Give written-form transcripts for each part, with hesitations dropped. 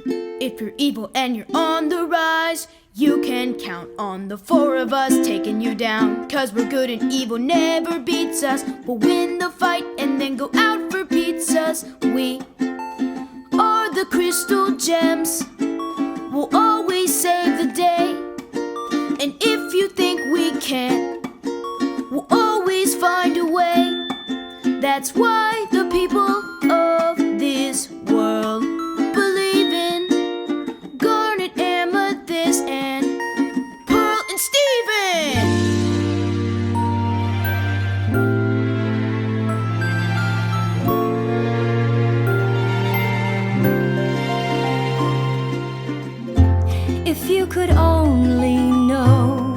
If you're evil and you're on the rise, you can count on the four of us taking you down. 'Cause we're good and evil never beats us. We'll win the fight and then go out for pizzas. We are the crystal gems. We'll always save the day. And if you think we can't, we'll always find a way. That's why the people of this world believe in garnet, amethyst, and pearl and Stephen. If you could only know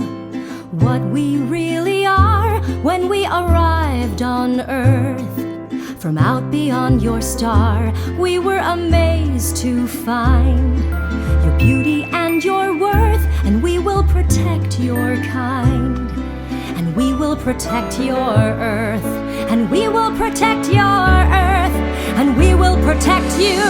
what we really are when we arrived on Earth. From out beyond your star, we were amazed to find your beauty and your worth, and we will protect your kind. And we will protect your Earth, and we will protect your Earth, and we will protect you.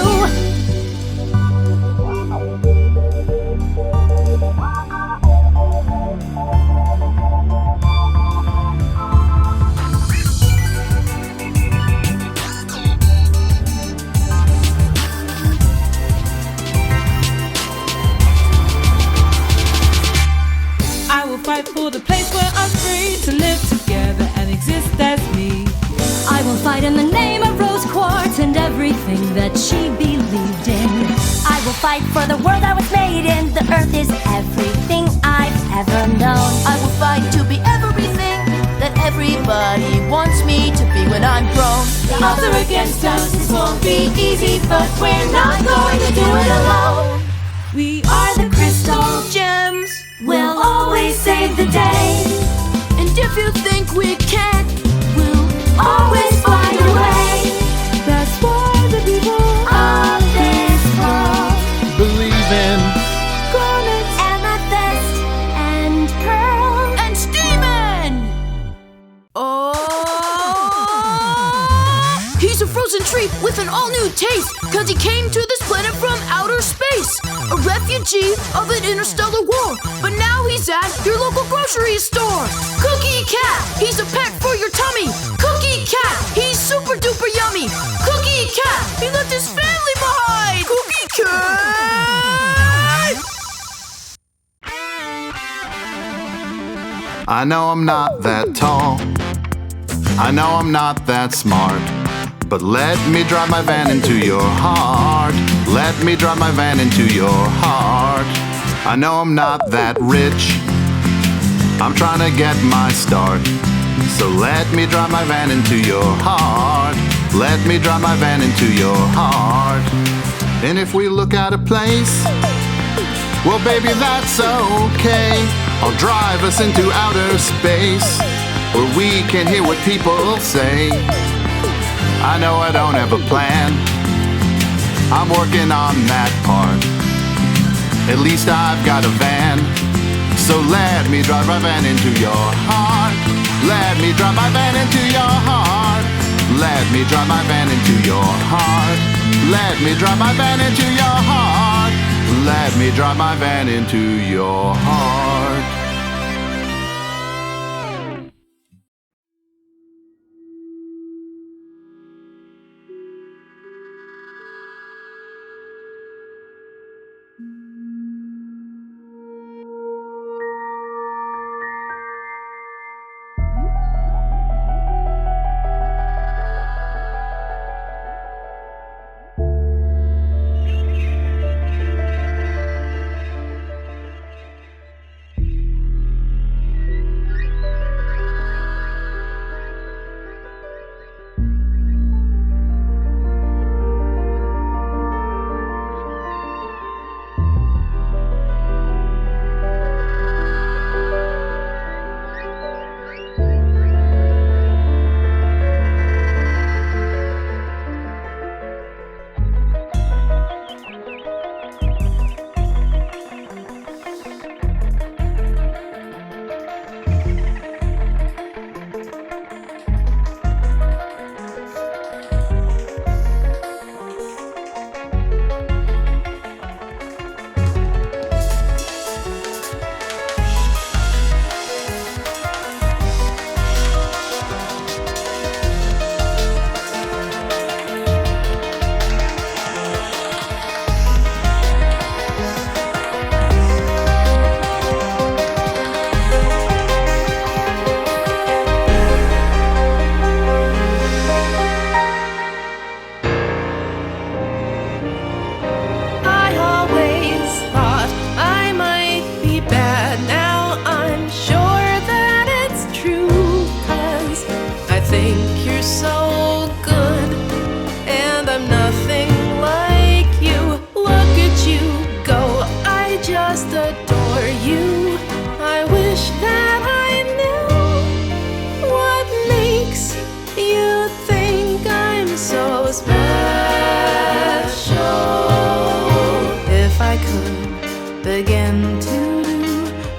Fight for the place where I'm free to live together and exist as me. I will fight in the name of Rose Quartz and everything that she believed in. I will fight for the world I was made in. The earth is everything I've ever known. I will fight to be everything that everybody wants me to be when I'm grown. The odds are against us, this won't be easy, but we're not going to do it alone. We are the crystal gems. We'll always save the day. And if you think we can't, we'll Always find a way. That's why the people Of this world, Believe in garnet, amethyst and pearl. and Stephen! Oh, he's a frozen treat with an all-new taste. 'Cause he came to this planet from outer space, a refugee of an interstellar war. But now he's at your local grocery store. Cookie Cat, he's a pet for your tummy. Cookie Cat, he's super duper yummy. Cookie Cat, he left his family behind. Cookie Cat! I know I'm not that tall, I know I'm not that smart, but let me drive my van into your heart. Let me drive my van into your heart. I know I'm not that rich, I'm trying to get my start. So let me drive my van into your heart. Let me drive my van into your heart. And if we look at a place, well baby that's okay. I'll drive us into outer space, where we can hear what people say. I know I don't have a plan, I'm working on that part. At least I've got a van, so let me drive my van into your heart. Let me drive my van into your heart. Let me drive my van into your heart. Let me drive my van into your heart. Let me drive my van into your heart.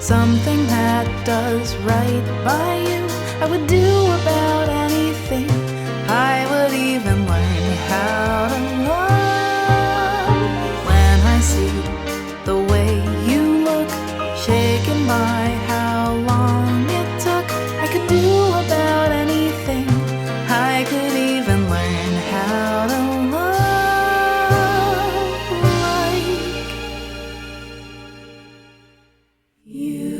something that does right by you. I would do about anything. I would even learn how to love. When I see the way you look, shaken by how long it took, I could do about anything. I could even learn how to love like you.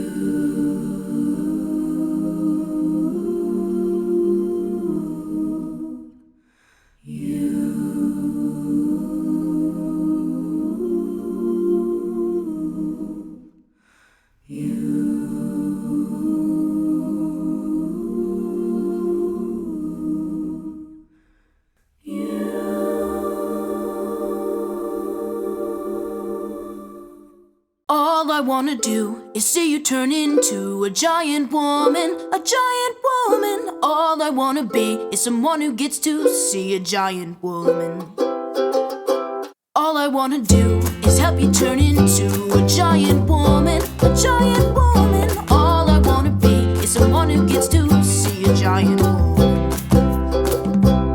All I wanna do is see you turn into a giant woman, a giant woman. All I wanna be is someone who gets to see a giant woman. All I wanna do is help you turn into a giant woman, a giant woman. All I wanna be is someone who gets to see a giant woman.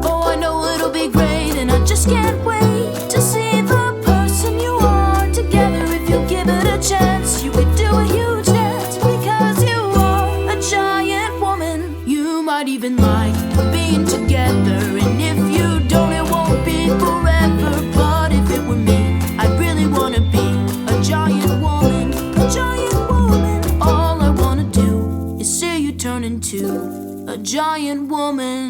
Oh, I know it'll be great, and I just can't wait to see the person you are together. If you give it a chance, you could do a huge dance, because you are a giant woman. You might even like being together, and if you don't, it won't be forever. But if it were me, I'd really wanna be a giant woman, a giant woman. All I wanna do is see you turn into a giant woman.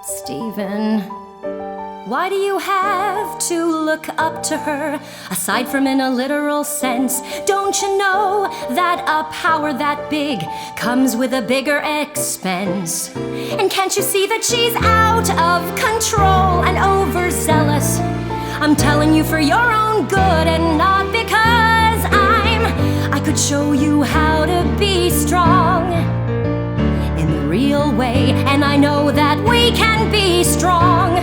Stephen, why do you have to look up to her? Aside from in a literal sense, don't you know that a power that big comes with a bigger expense? And can't you see that she's out of control and overzealous? I'm telling you for your own good, and not because I could show you how to be strong in the real way, and I know that we can be strong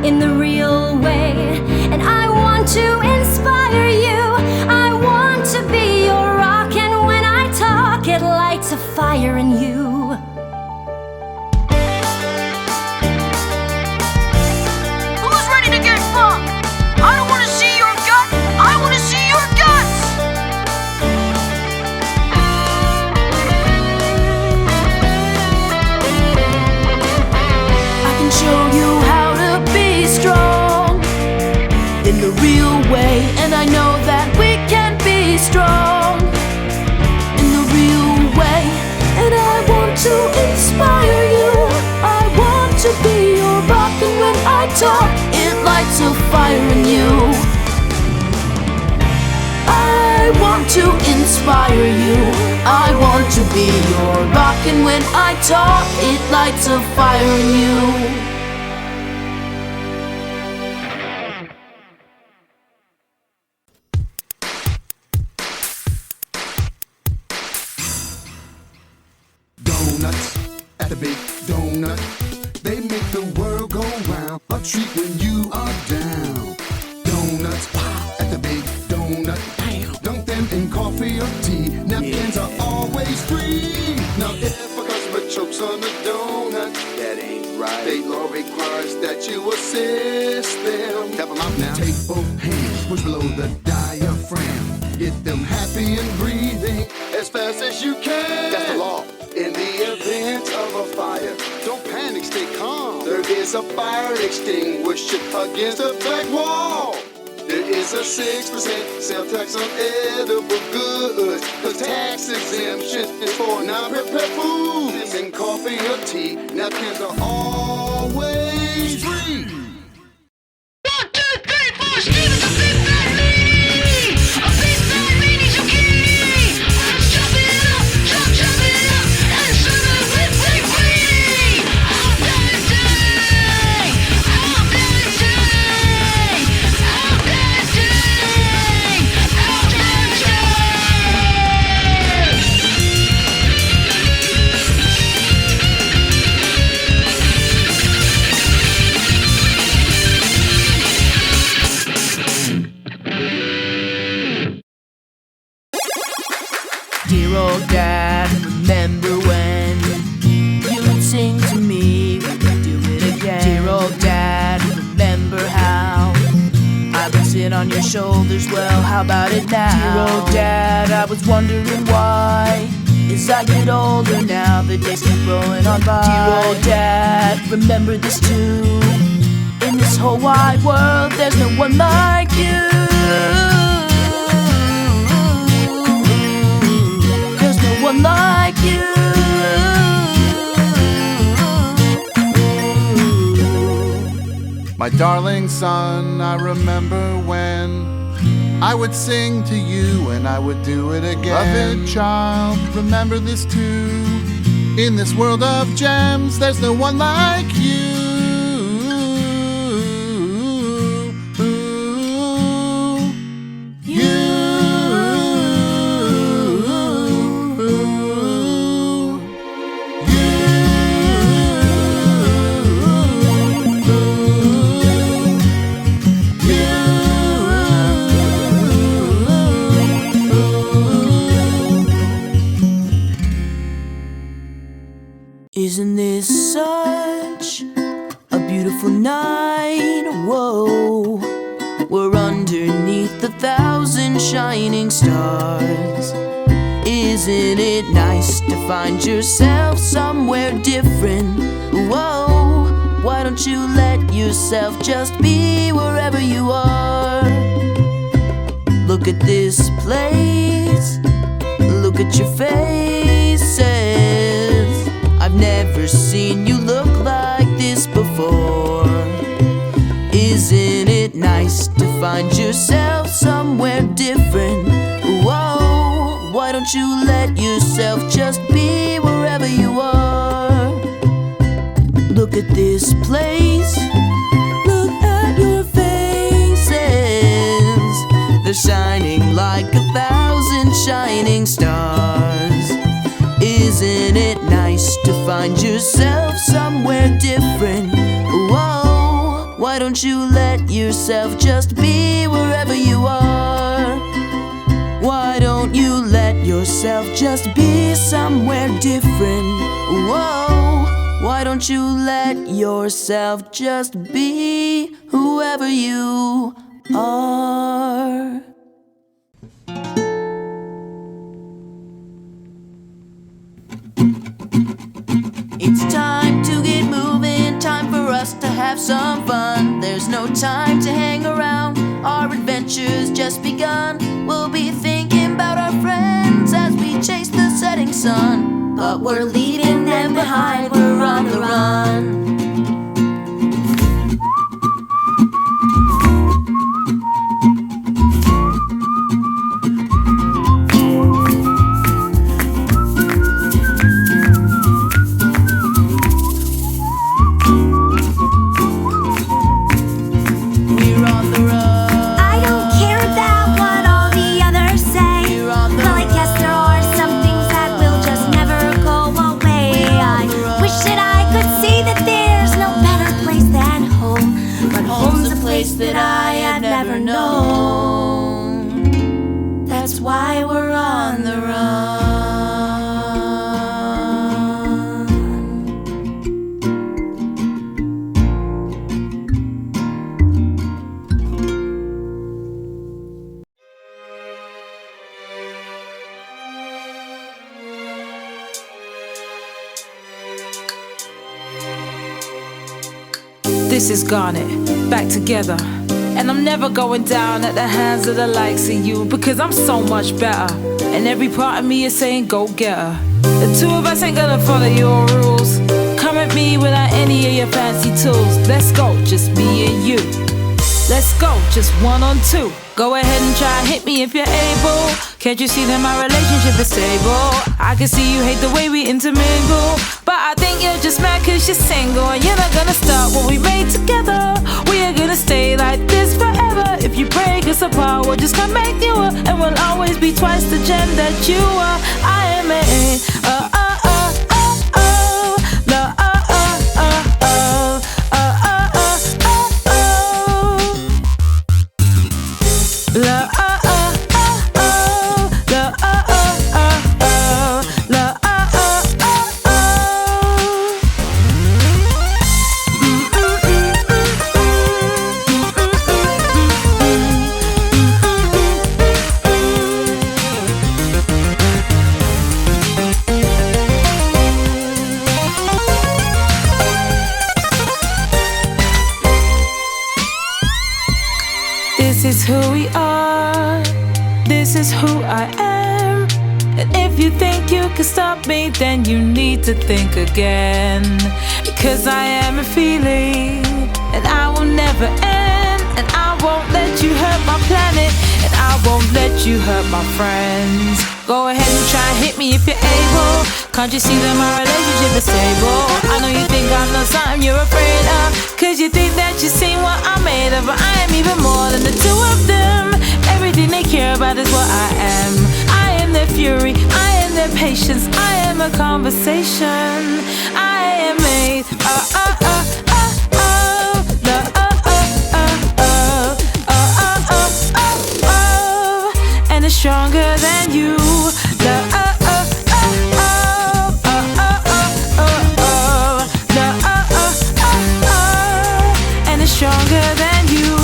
in the real way. And I want to inspire you, I want to be your rock, and when I talk, it lights a fire in you. Who's ready to get fucked? I don't wanna see your gut, I wanna see your guts. I can show you how to be strong in the real way, and I know that we can be strong in the real way. And I want to inspire you, I want to be your rock, and when I talk, it lights a fire in you. I want to inspire you, I want to be your rock, and when I talk, it lights a fire in you. Donuts at the big donut, they make the world go round. A treat when you are down. Donuts at the big donut, dunk them in coffee or tea. Napkins are always free. Now if a customer chokes on a donut, that ain't right. State law requires that you assist them. Help them out now. Take both hands, push below the diaphragm. Get them happy and breathing as fast as you can. That's the law. In the event of a fire, don't panic, stay calm. There is a fire extinguisher against a back wall. There is a 6% sales tax on edible goods. The tax exemption is for non-prepared foods. In coffee or tea, napkins are always free. 1, 2, 3, 4, Steven's a big fat meanie. A big fat meanie zucchini. Let's chop it up, chop it up, and serve it with big greenie. Al dente, al dente, al dente, al dente. on your shoulders, well, how about it now? Dear old dad, I was wondering why. As I get older now, the days keep rolling on by. Dear old dad, remember this too. In this whole wide world, there's no one like you. There's no one like you. My darling son, I remember when I would sing to you and I would do it again. Beloved child, remember this too. In this world of gems, there's no one like you. Isn't this such a beautiful night? Whoa, we're underneath 1,000 shining stars. Isn't it nice to find yourself somewhere different? Whoa, why don't you let yourself just be wherever you are? Look at this place, look at your faces. I've never seen you look like this before. Isn't it nice to find yourself somewhere different? Whoa, why don't you let yourself just be wherever you are? Look at this place, look at your faces. They're shining like 1,000 shining stars. Isn't it nice to find yourself somewhere different? Whoa, why don't you let yourself just be wherever you are? Why don't you let yourself just be somewhere different? Whoa, why don't you let yourself just be whoever you are? It's time to get moving, time for us to have some fun. There's no time to hang around, our adventure's just begun. We'll be thinking about our friends as we chase the setting sun. But we're leaving them behind, we're on the run. That I have never known. That's why we're on the run. This is Garnet, back together. And I'm never going down at the hands of the likes of you, because I'm so much better. And every part of me is saying go get her. The two of us ain't gonna follow your rules. Come at me without any of your fancy tools. Let's go, just me and you. Let's go, just 1 on 2. Go ahead and try, hit me if you're able. Can't you see that my relationship is stable? I can see you hate the way we intermingle, but I think you're just mad cause you're single. And you're not gonna start what we made together. We are gonna stay like this forever. If you break us apart, we'll just come back newer, and we'll always be twice the gem that you are. I am a who we are. This is who I am. And if you think you can stop me, then you need to think again. Because I am a feeling, and I will never end. And I won't let you hurt my planet, and I won't let you hurt my friends. Go ahead and try and hit me if you're able. Can't you see that my relationship is stable? I know you think I'm not something you're afraid of, cause you think that you've seen what I'm made of. But I am even more than the two of them. Everything they care about is what I am. I am their fury, I am their patience, I am a conversation. I am made and it's stronger than you. And it's stronger than you.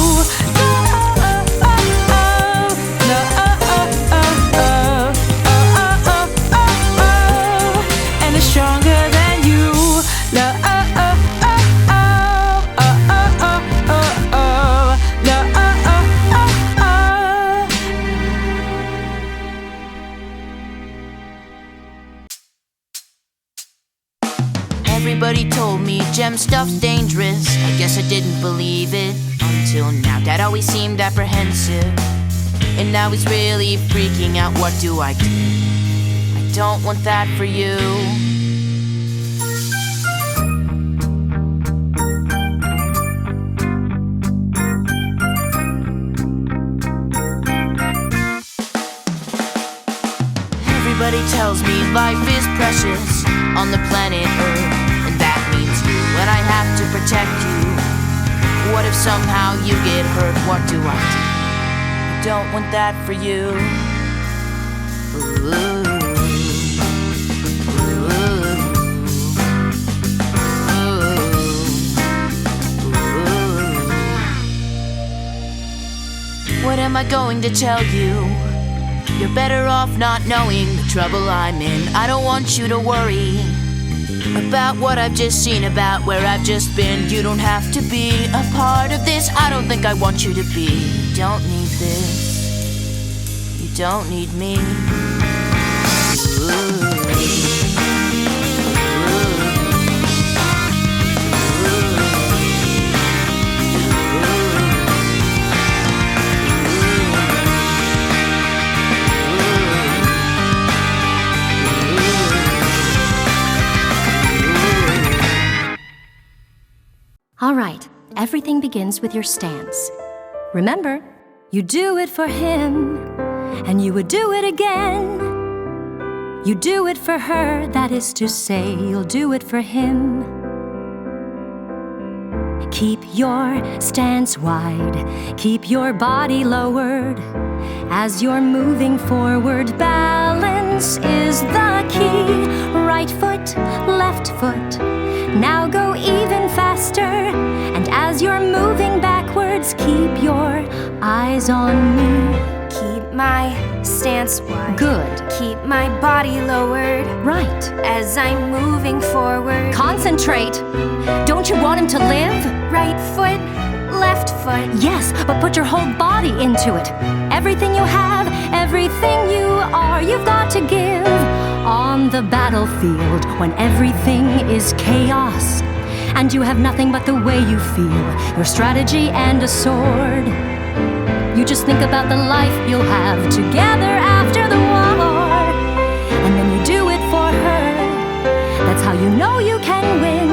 And it's stronger than you. Everybody told me gem stuff's dangerous. I guess I didn't believe it until now. Dad always seemed apprehensive, and now he's really freaking out. What do? I don't want that for you. Everybody tells me life is precious on the planet Earth, and that means you, and I have to protect you. What if somehow you get hurt? What do? I don't want that for you. What am I going to tell you? You're better off not knowing the trouble I'm in. I don't want you to worry about what I've just seen, about where I've just been. You don't have to be a part of this. I don't think I want you to be. You don't need this. You don't need me. All right, everything begins with your stance. Remember, you do it for him, and you would do it again. You do it for her, that is to say, you'll do it for him. Keep your stance wide, keep your body lowered. As you're moving forward, balance is the key. Right foot, left foot. Now go even faster, and as you're moving backwards, keep your eyes on me. Keep my stance wide. Good. Keep my body lowered. Right. As I'm moving forward. Concentrate. Don't you want him to live? Right foot, left foot. Yes, but put your whole body into it. Everything you have, everything you are, you've got to give. On the battlefield, when everything is chaos, and you have nothing but the way you feel, your strategy and a sword. You just think about the life you'll have together after the war, and then you do it for her. That's how you know you can win.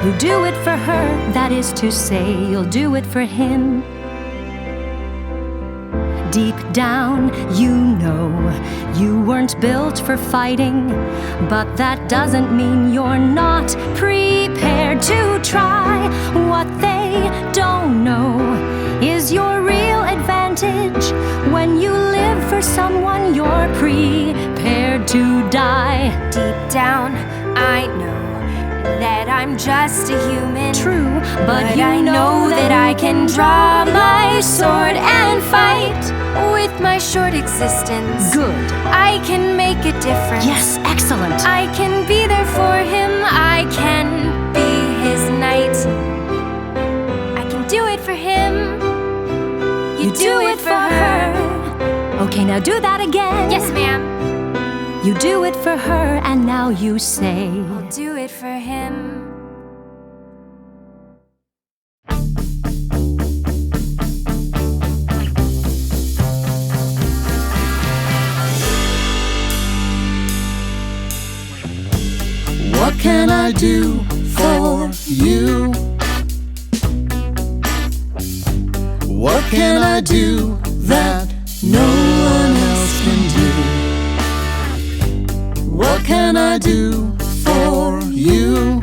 You do it for her, that is to say, you'll do it for him. Deep down, you know you weren't built for fighting, but that doesn't mean you're not prepared to try. What they don't know is your real advantage. When you live for someone, you're prepared to die. Deep down, I know that I'm just a human. True, but you I know that I can draw my sword and fight. With my short existence, Good. I can make a difference. Yes, excellent. I can be there for him. I can be his knight. I can do it for him. You Okay, now do that again. Yes, ma'am. You do it for her, and now you say, I'll do it for him. What can I do for you? What can I do that no one else can do? What can I do for you?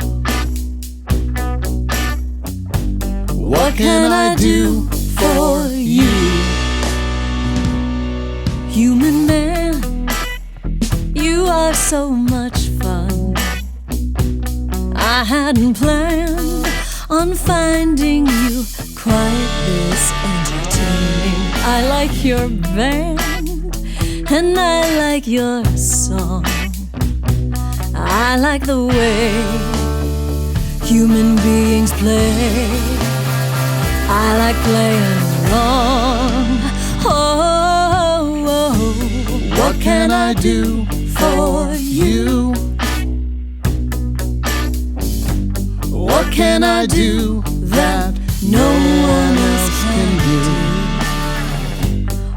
What can I do for you? human man, you are so much fun. I hadn't planned on finding you quite this entertaining. I like your band and I like your song. I like the way human beings play. I like playing along. Oh, what can I do for you? What can I do that no one else can do?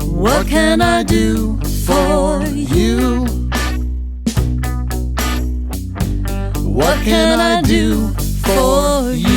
What can I do for you? What can I do for you?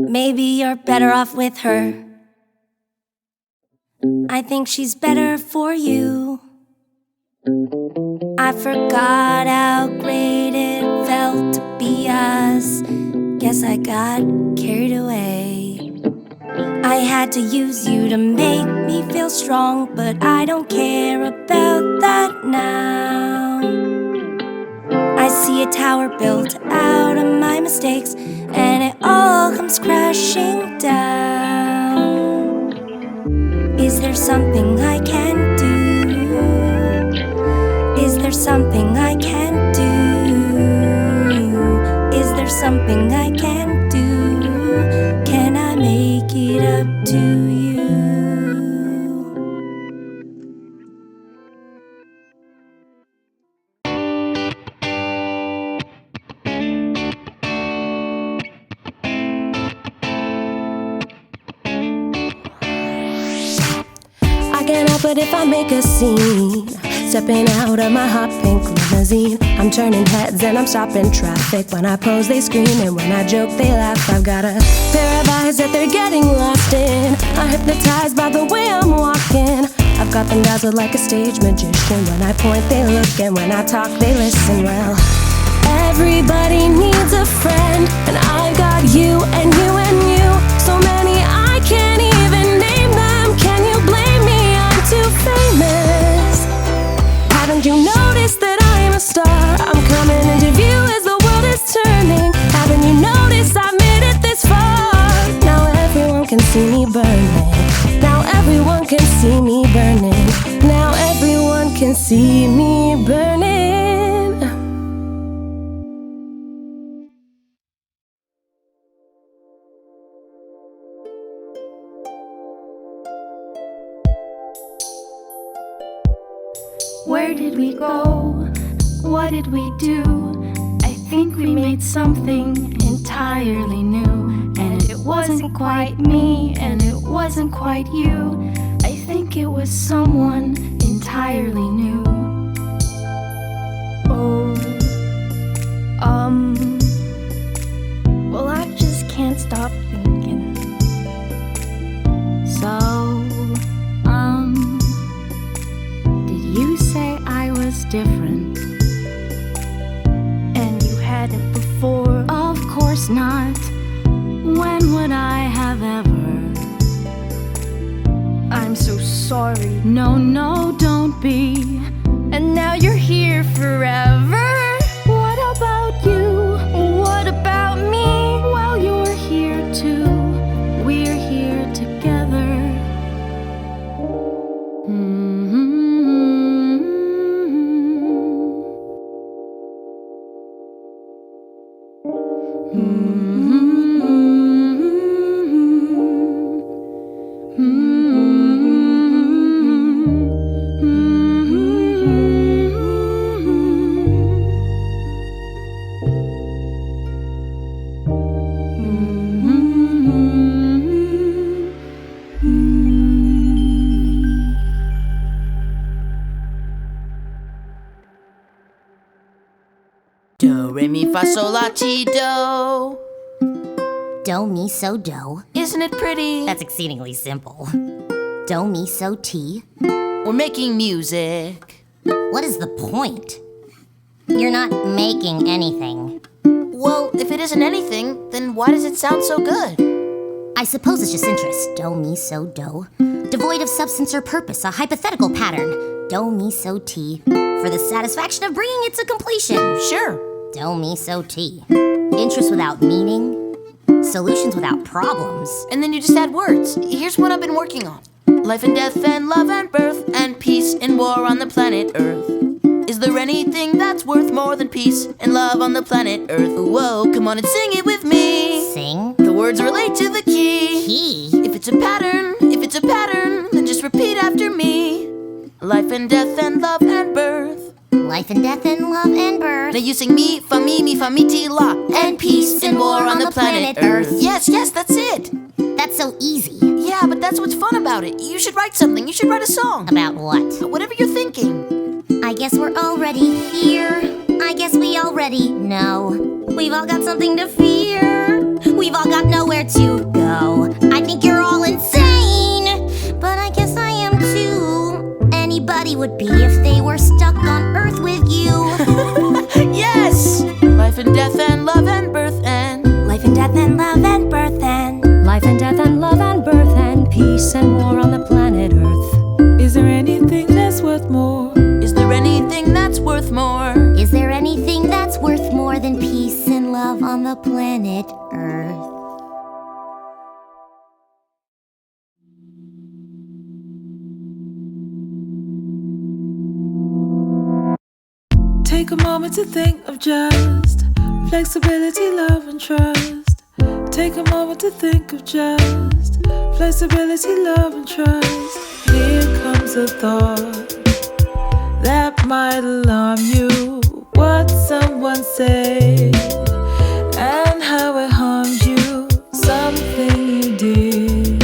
Maybe you're better off with her. I think she's better for you. I forgot how great it felt to be us. Guess I got carried away. I had to use you to make me feel strong, but I don't care about that now. I see a tower built out of my mistakes, and it all comes crashing down. Is there something I can do? Is there something I can do? Is there something I can do? Can I make it up to you? can't help it if I make a scene. Stepping out of my hot pink limousine, I'm turning heads and I'm stopping traffic. When I pose they scream and when I joke they laugh. I've got a pair of eyes that they're getting lost in. I'm hypnotized by the way I'm walking. I've got them dazzled like a stage magician. When I point they look and when I talk they listen. Well, everybody needs a friend, and I've got you and you and you. So many I can't even name them. Can you blame me? I'm too famous. Haven't you noticed that I'm a star? I'm coming into view as the world is turning. Haven't you noticed I've made it this far? Now everyone can see me burning. Now everyone can see me burning. Now everyone can see me burning. Where did we go? What did we do? I think we made something entirely new. And it wasn't quite me, and it wasn't quite you. I think it was someone entirely entirely new. Oh, well, I just can't stop thinking. So, did you say I was different? And you hadn't before. Of course not. When would I have ever? I'm so sorry. No, don't be. And now you're here forever. What about you? What about me? Well, you're here too. We're here together. Do, re, mi, fa, sol, la, ti, do. Do, mi, so, do. Isn't it pretty? That's exceedingly simple. Do, mi, so, ti. We're making music. What is the point? You're not making anything. Well, if it isn't anything, then why does it sound so good? I suppose it's just interest. Do, mi, so, do. Devoid of substance or purpose, a hypothetical pattern. Do, mi, so, ti. For the satisfaction of bringing it to completion. Sure. Do, mi, so, ti. Interest without meaning. Solutions without problems. And then you just add words. Here's what I've been working on. Life and death and love and birth and peace and war on the planet Earth. Is there anything that's worth more than peace and love on the planet Earth? Whoa, come on and sing it with me. Sing. The words relate to the key. Key. If it's a pattern, then just repeat after me. Life and death and love and birth. Life and death and love and birth. Now you sing mi, fa, mi, ti, la. And peace and war on the planet Earth. Yes, that's it. That's so easy. Yeah, but that's what's fun about it. You should write something. You should write a song. About what? Whatever you're thinking. I guess we're already here. I guess we already know. We've all got something to fear. We've all got nowhere to go. I think you're all insane, but I guess I am too. Anybody would be if they were stuck on Earth with you. Yes! Life and death and love and birth and Life and death and love and birth and Life and death and love and birth and peace and war on the planet Earth. Is there anything that's worth more? Is there anything that's worth more? Is there anything that's worth more than peace and love on the planet Earth? Take a moment to think of just flexibility, love, and trust. Take a moment to think of just flexibility, love, and trust. Here comes a thought that might alarm you. What someone said and how it harmed you. Something you did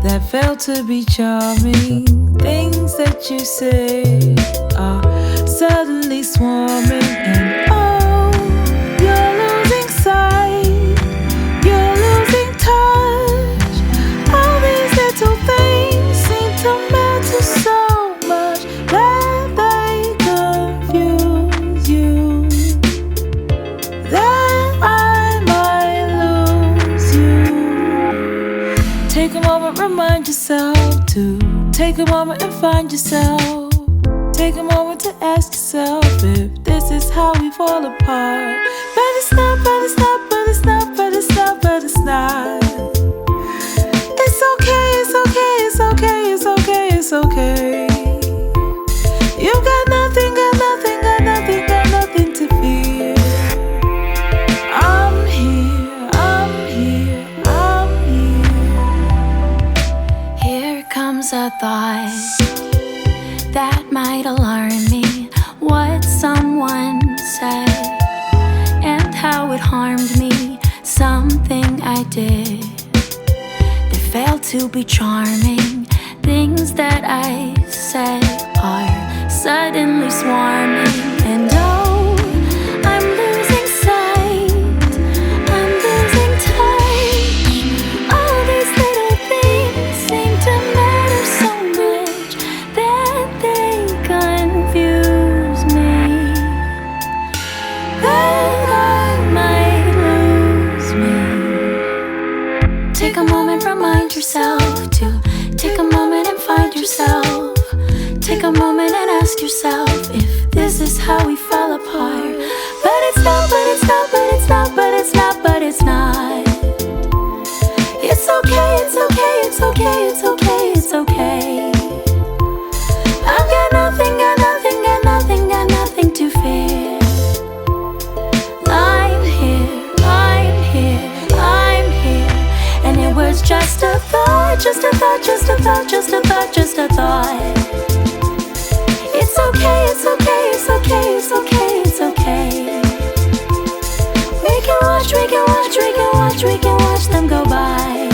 that felt to be charming. Things that you say are suddenly swarming, and oh, you're losing sight, you're losing touch. All these little things seem to matter so much that they confuse you, that I might lose you. Take a moment, remind yourself to take a moment and find yourself. Take a moment to ask yourself if this is how we fall apart. But it's not, but it's not, but it's not, but it's not, but it's not. It's okay, it's okay, it's okay, it's okay, it's okay. You've got nothing, got nothing, got nothing, got nothing to fear. I'm here, I'm here, I'm here. Here comes a thought that might alarm me. What someone said and how it harmed me. Something I did that failed to be charming. Things that I said are suddenly swarming. And oh, I'm losing sight, I'm losing touch. All these little things seem to matter so much that they confuse me, that I might lose me. Take a moment, remind yourself to take a moment and find yourself. Take a moment and ask yourself if this is how we fall apart. But it's not, but it's not, but it's not, but it's not, but it's not. It's okay, it's okay, it's okay, it's okay, it's okay. I've got nothing, got nothing, got nothing, got nothing to fear. I'm here, I'm here, I'm here. And it was just a thought, just a thought, just a thought, just a thought, just a thought. It's okay, it's okay, it's okay, it's okay, it's okay. We can watch, we can watch, we can watch, we can watch them go by.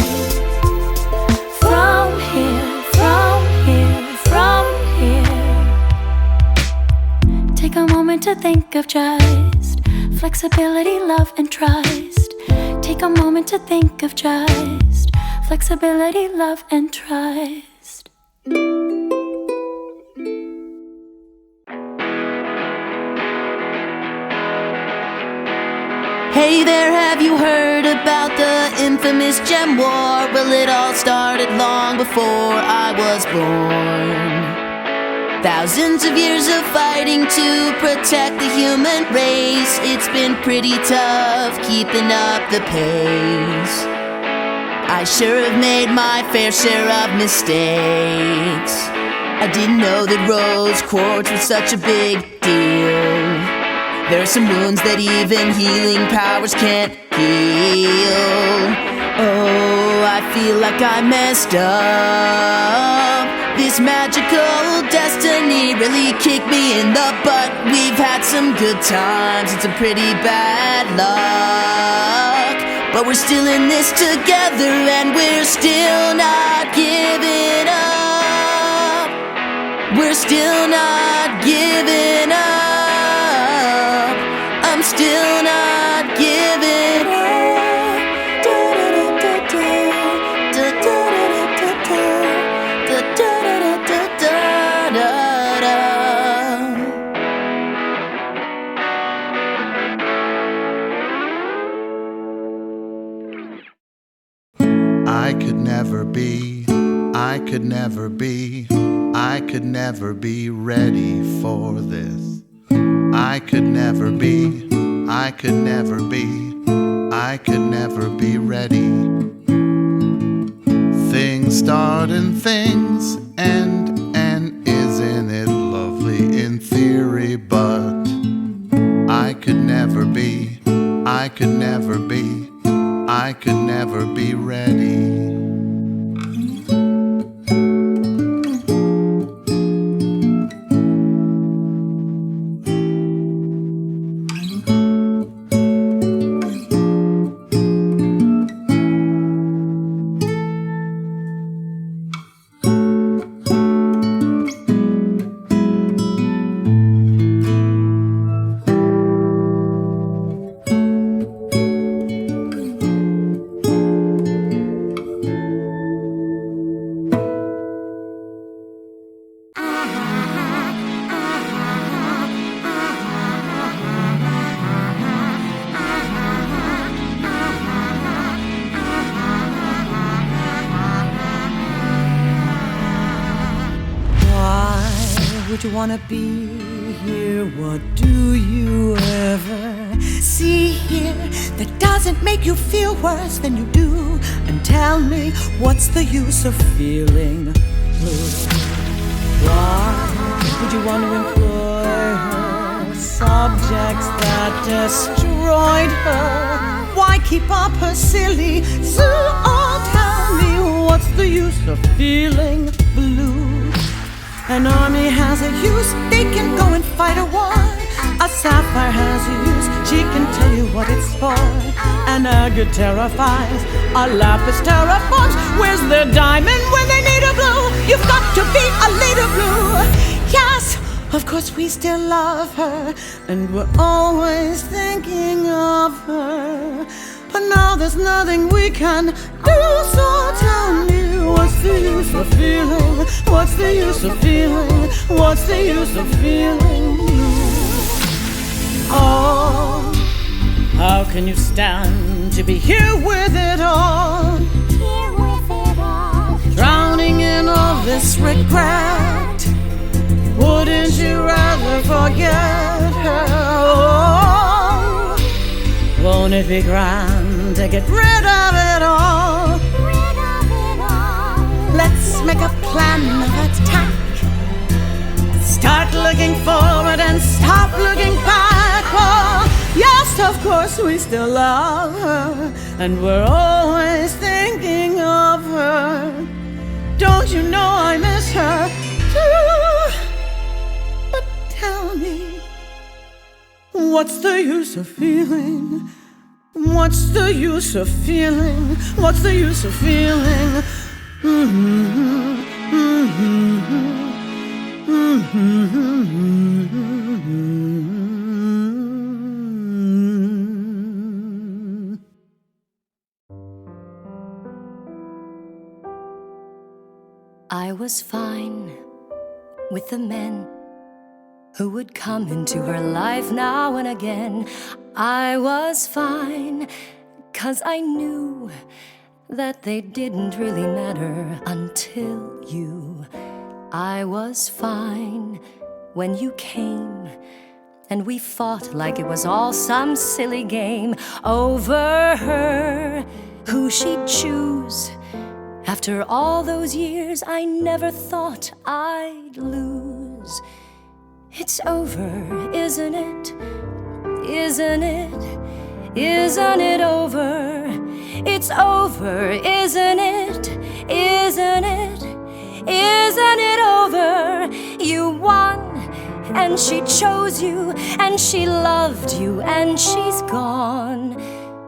From here, from here, from here. Take a moment to think of just flexibility, love, and trust. Take a moment to think of just flexibility, love, and trust. Hey there, have you heard about the infamous gem war? Well, it all started long before I was born. Thousands of years of fighting to protect the human race. It's been pretty tough keeping up the pace. I sure have made my fair share of mistakes. I didn't know that rose quartz was such a big deal. There are some wounds that even healing powers can't heal. Oh, I feel like I messed up. This magical destiny really kicked me in the butt. We've had some good times and some pretty bad luck, but we're still in this together and we're still not giving up. We're still not giving up. I'm still not giving up. I could never be, I could never be, I could never be ready for this. I could never be, I could never be, I could never be ready. Things start and things end, and isn't it lovely in theory? But I could never be, I could never be, I could never be ready. Would you wanna be here? What do you ever see here that doesn't make you feel worse than you do? And tell me, what's the use of feeling blue? Why would you want to employ her subjects that destroyed her? Why keep up her silly zoo? Oh, tell me, what's the use of feeling blue? An army has a use, they can go and fight a war. A sapphire has a use, she can tell you what it's for. An agate terrifies, a lapis terraforms. Where's their diamond when they need a blue? You've got to be a little blue. Yeah. Of course we still love her, and we're always thinking of her. But now there's nothing we can do, so tell me, what's the use of feeling? What's the use of feeling? What's the use of feeling? Oh, how can you stand to be here with it all? Drowning in all this regret. Wouldn't you rather forget her? Oh, won't it be grand to get rid of it all? Let's make a plan of attack. Start looking forward and stop looking back. Oh, yes, of course we still love her, and we're always thinking of her. Don't you know I miss her too? But tell me, what's the use of feeling? What's the use of feeling? What's the use of feeling? I was fine with the men who would come into her life now and again. I was fine, 'cause I knew that they didn't really matter until you. I was fine when you came, and we fought like it was all some silly game over her, who she'd choose. After all those years, I never thought I'd lose. It's over, isn't it? Isn't it? Isn't it over? It's over, isn't it? Isn't it? Isn't it over? You won, and she chose you, and she loved you, and she's gone.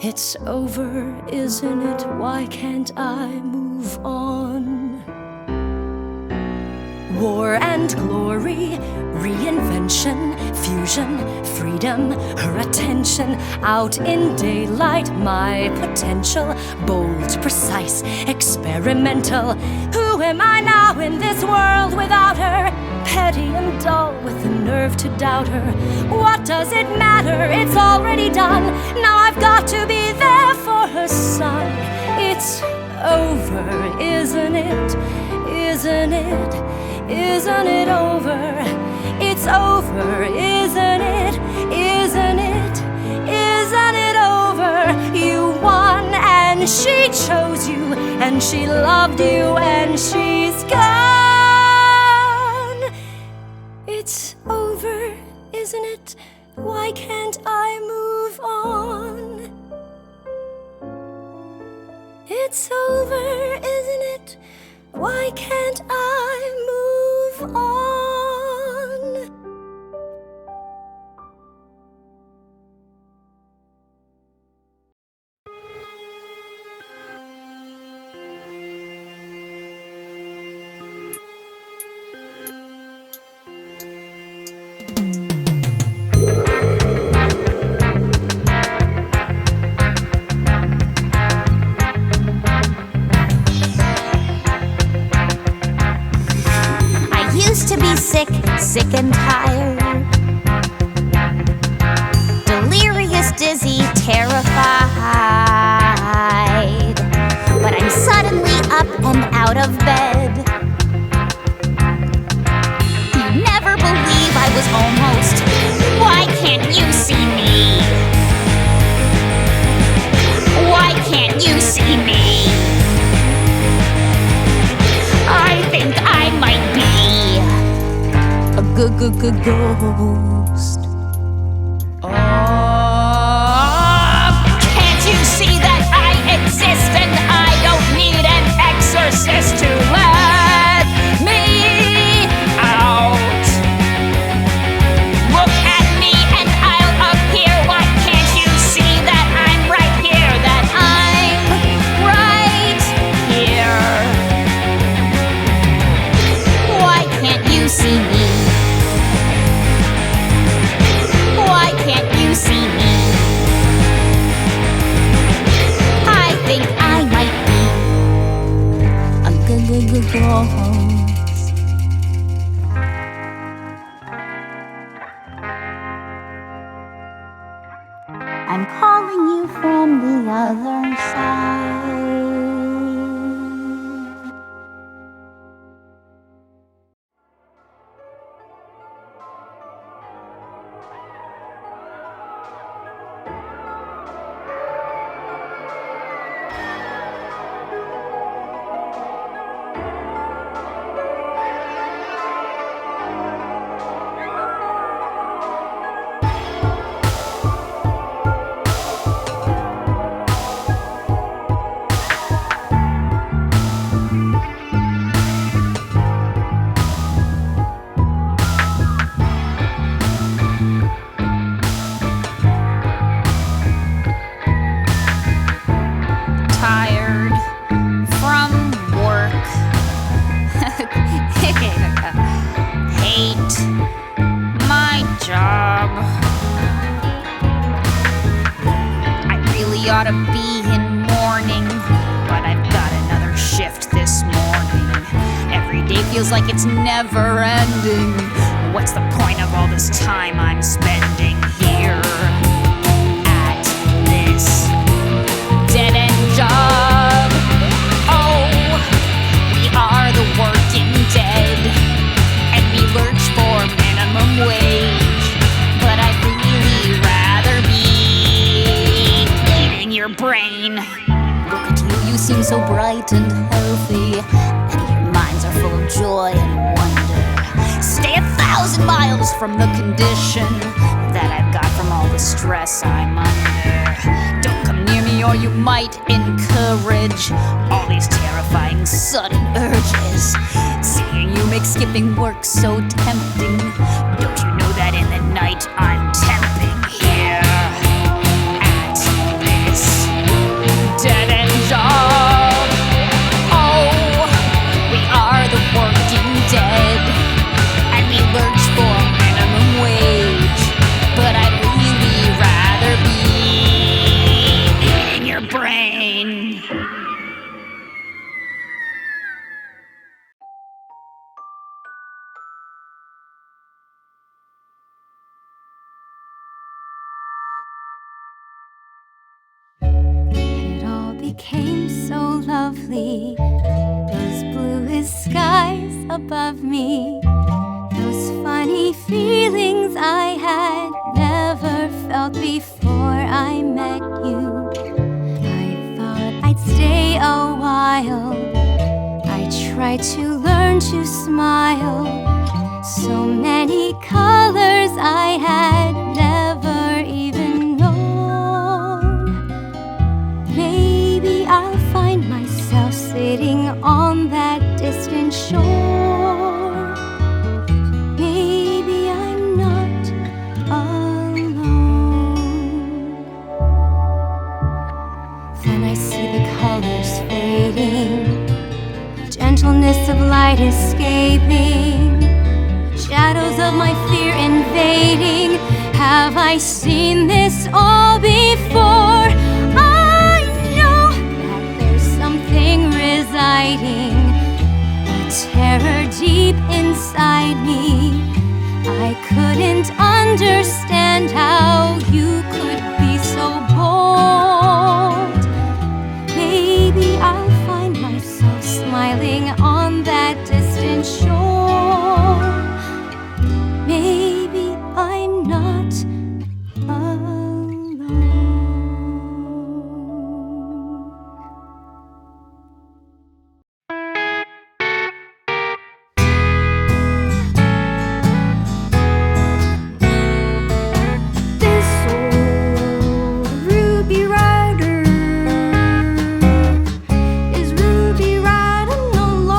It's over, isn't it? Why can't I move on? War and glory, reinvention, fusion, freedom, her attention. Out in daylight, my potential, bold, precise, experimental. Who am I now in this world without her? Petty and dull, with the nerve to doubt her. What does it matter? It's already done. Now I've got to be there for her son. It's over, isn't it? Isn't it? Isn't it over? It's over, isn't it? Isn't it? Isn't it over? You won, and she chose you, and she loved you, and she's gone. It's over, isn't it? Why can't I move on? It's over, isn't it? Why can't I move on? Sick and tired, delirious, dizzy, terrified. But I'm suddenly up and out of bed. You never believe I was almost. Why can't you see me? Why can't you see me? I think I might be a ghost. Oh, can't you see that I exist and I don't need an exorcist to let me out? Look at me and I'll appear. Why can't you see that I'm right here? That I'm right here? Why can't you see me? I'm calling you from the other side. Tired from work. Hate my job. I really ought to be in mourning, but I've got another shift this morning. Every day feels like it's never ending. What's the point of all this time I'm spending here at this dead-end job? Oh, we are the working dead, and we lurch for minimum wage. But I'd really rather be eating your brain. Look at you, you seem so bright and healthy, and your minds are full of joy and wonder. Stay 1,000 miles from the condition that I've got from all the stress I'm under. Don't come near me or you might encourage all these terrifying sudden urges. Seeing you makes skipping work so tempting. Don't you know that in the night I'm temping here at this dead-end job? Oh, we are the working dead, and we lurch for minimum wage. But I'd really rather be eating your brain. It all became so lovely. Those bluest skies above me. Those funny feelings I had never felt before I met you. I thought I'd stay a while. I tried to learn to smile. So many colors I had never even known. Maybe I'll find myself sitting on that distant shore. Maybe I'm not alone. Then I see the colors fading, gentleness of light escaping, shadows of my fear invading. Have I seen this all before? I know that there's something residing, a terror deep inside me. I couldn't understand how you could be so bold. Maybe I'll find myself smiling on that distant shore. Maybe I'm not alone. This old Ruby Rider is Ruby riding alone.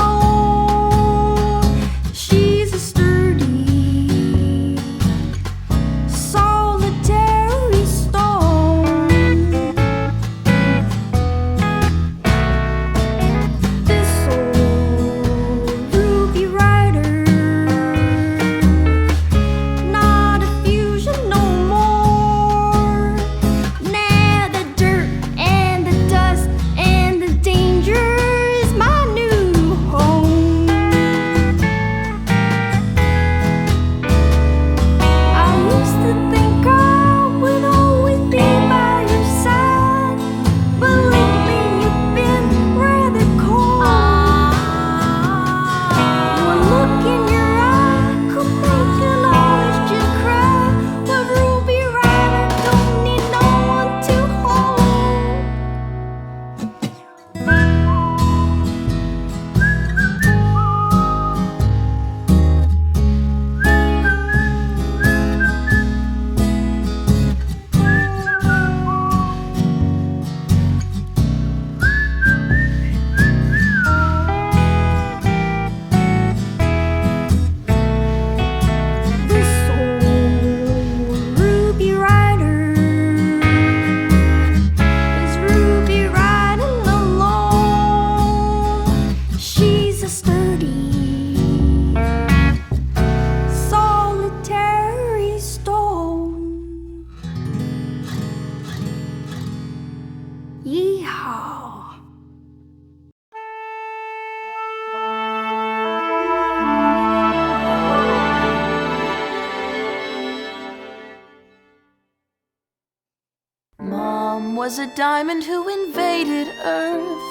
was a diamond who invaded Earth,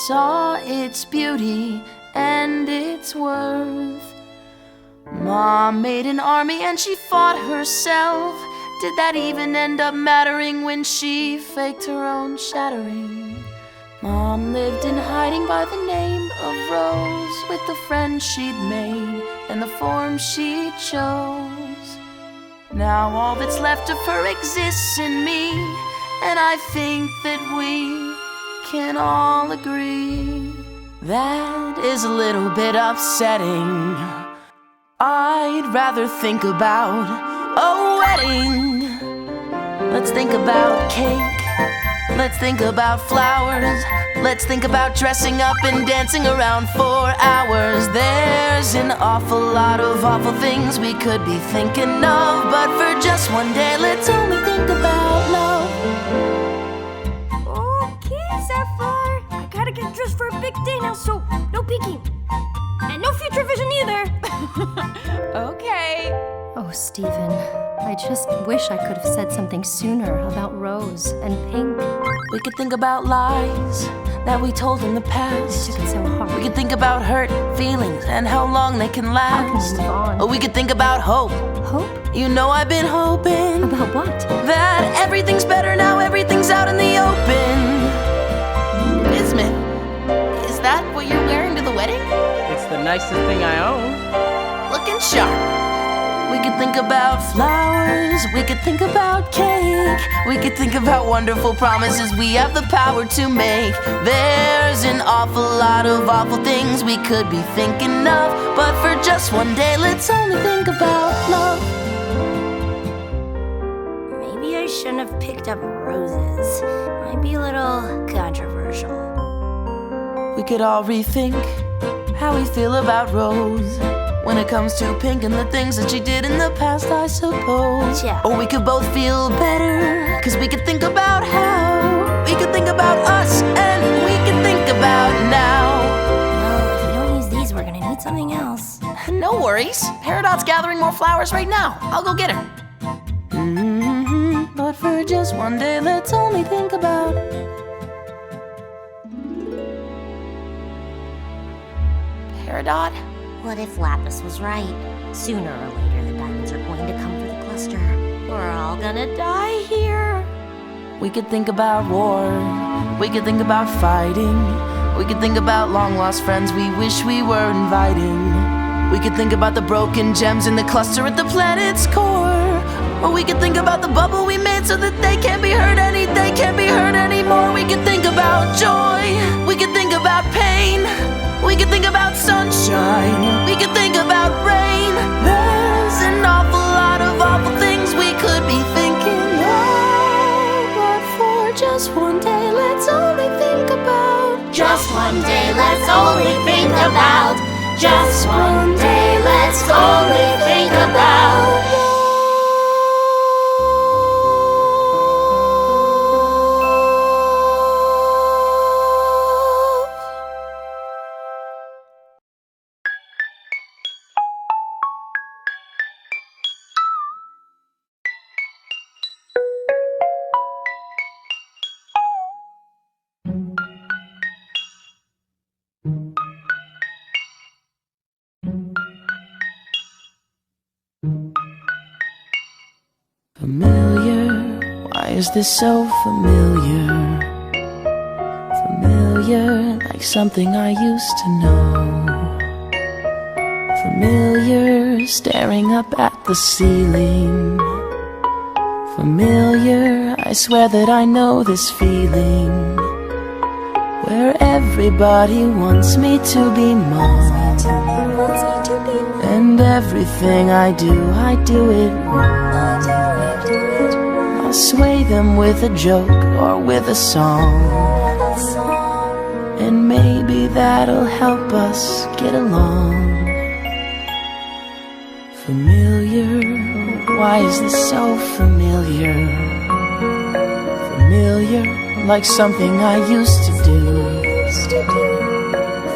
saw its beauty and its worth. Mom made an army and she fought herself. Did that even end up mattering when she faked her own shattering? Mom lived in hiding by the name of Rose, with the friends she'd made and the form she chose. Now all that's left of her exists in me, and I think that we can all agree that is a little bit upsetting. I'd rather think about a wedding. Let's think about cake. Let's think about flowers. Let's think about dressing up and dancing around for hours. There's an awful lot of awful things we could be thinking of, but for just one day, let's only think about love. Okay, Sapphire. I gotta get dressed for a big day now, so no peeking. And no future vision either. Okay. Oh, Stephen, I just wish I could have said something sooner about Rose and Pink. We could think about lies that we told in the past. You took it so hard. We could think about hurt feelings and how long they can last. How can we move on? Or we could think about hope. Hope? You know I've been hoping. About what? That everything's better now, everything's out in the open. Bismuth, is that what you're wearing to the wedding? It's the nicest thing I own. Looking sharp. We could think about flowers, we could think about cake, we could think about wonderful promises we have the power to make. There's an awful lot of awful things we could be thinking of, but for just one day, let's only think about love. Maybe I shouldn't have picked up roses. Might be a little controversial. We could all rethink how we feel about Rose when it comes to Pink and the things that she did in the past, I suppose. Yeah. Or we could both feel better, cause we could think about how. We could think about us, and we could think about now. Well, if we don't use these, we're gonna need something else. No worries. Peridot's gathering more flowers right now. I'll go get her. But for just one day, let's only think about Peridot. What if Lapis was right? Sooner or later, the diamonds are going to come for the cluster. We're all gonna die here. We could think about war. We could think about fighting. We could think about long-lost friends we wish we were inviting. We could think about the broken gems in the cluster at the planet's core. Or we could think about the bubble we made so that they can't be hurt anymore. We could think about joy. We could think about pain. We could think about sunshine. We could think about rain. There's an awful lot of awful things we could be thinking of, but for just one day, let's only think about. Just one day, let's only think about. Just one day, let's only think about. Familiar, why is this so familiar? Familiar, like something I used to know. Familiar, staring up at the ceiling. Familiar, I swear that I know this feeling, where everybody wants me to be mine, and everything I do it wrong. I'll sway them with a joke or with a song, and maybe that'll help us get along. Familiar, why is this so familiar? Familiar, like something I used to do.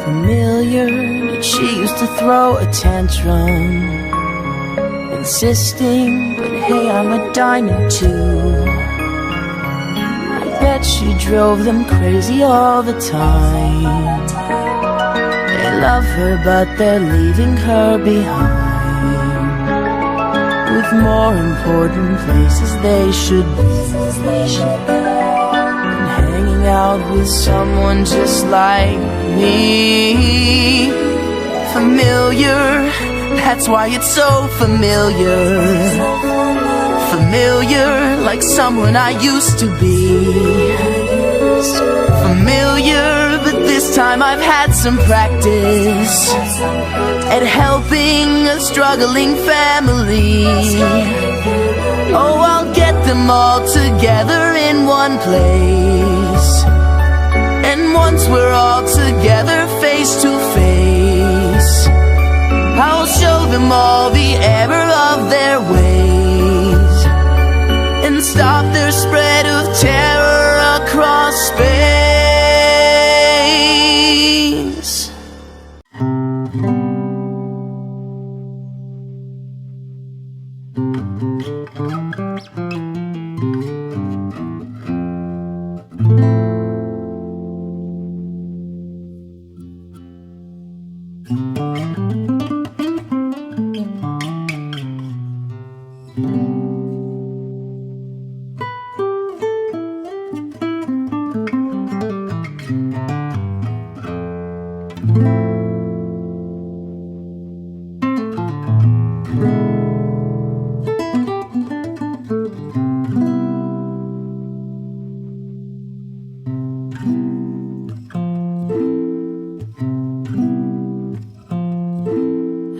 Familiar, that she used to throw a tantrum, insisting, but hey, I'm a diamond too. I bet she drove them crazy all the time. They love her, but they're leaving her behind, with more important places they should be, and hanging out with someone just like me. Familiar, that's why it's so familiar. Familiar, like someone I used to be. Familiar, but this time I've had some practice at helping a struggling family. Oh, I'll get them all together in one place, and once we're all together face to face, I'll show them all the error of their ways, and stop their spread of terror across space.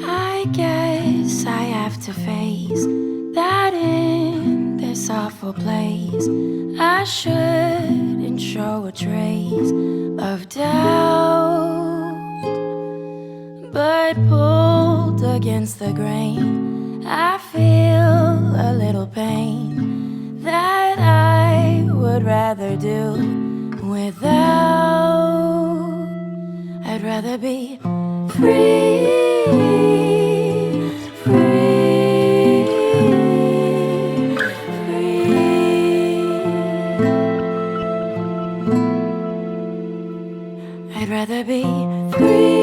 I guess I have to face that in this awful place I shouldn't show a trace of doubt, but pulled against the grain I feel a little pain that I would rather do without. I'd rather be free. I'd rather be free,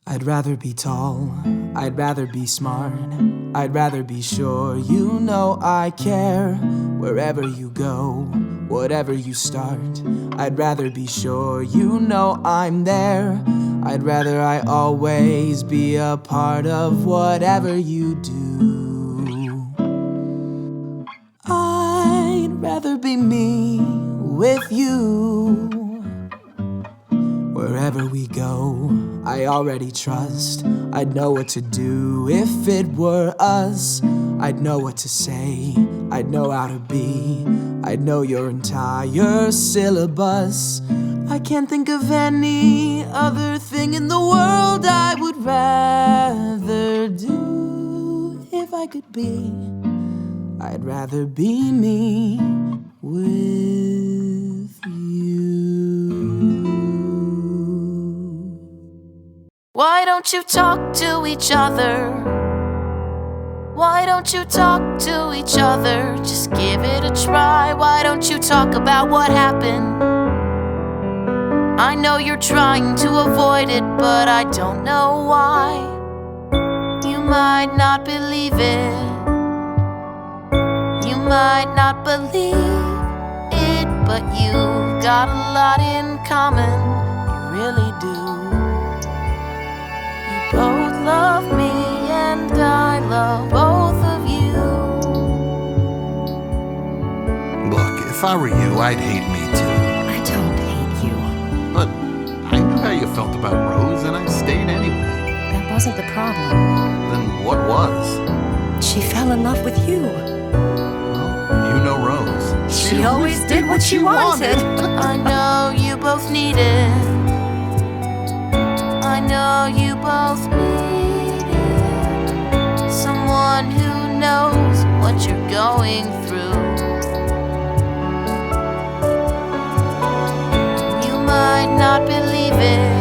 I'd rather be tall, I'd rather be smart, I'd rather be sure you know I care. Wherever you go, whatever you start, I'd rather be sure you know I'm there. I'd rather I always be a part of whatever you do. I'd rather be me with you. Wherever we go, I already trust I'd know what to do if it were us. I'd know what to say, I'd know how to be, I'd know your entire syllabus. I can't think of any other thing in the world I would rather do. If I could be, I'd rather be me with you. Why don't you talk to each other? Why don't you talk to each other? Just give it a try. Why don't you talk about what happened? I know you're trying to avoid it, but I don't know why. You might not believe it. You might not believe it, but you've got a lot in common. You really do. Both love me and I love both of you. Look, if I were you, I'd hate me too. I don't hate you. But I knew how you felt about Rose, and I stayed anyway. That wasn't the problem. Then what was? She fell in love with you. Well, you know Rose. She always did what she wanted. I know you both need it. I know you both needed someone who knows what you're going through. You might not believe it,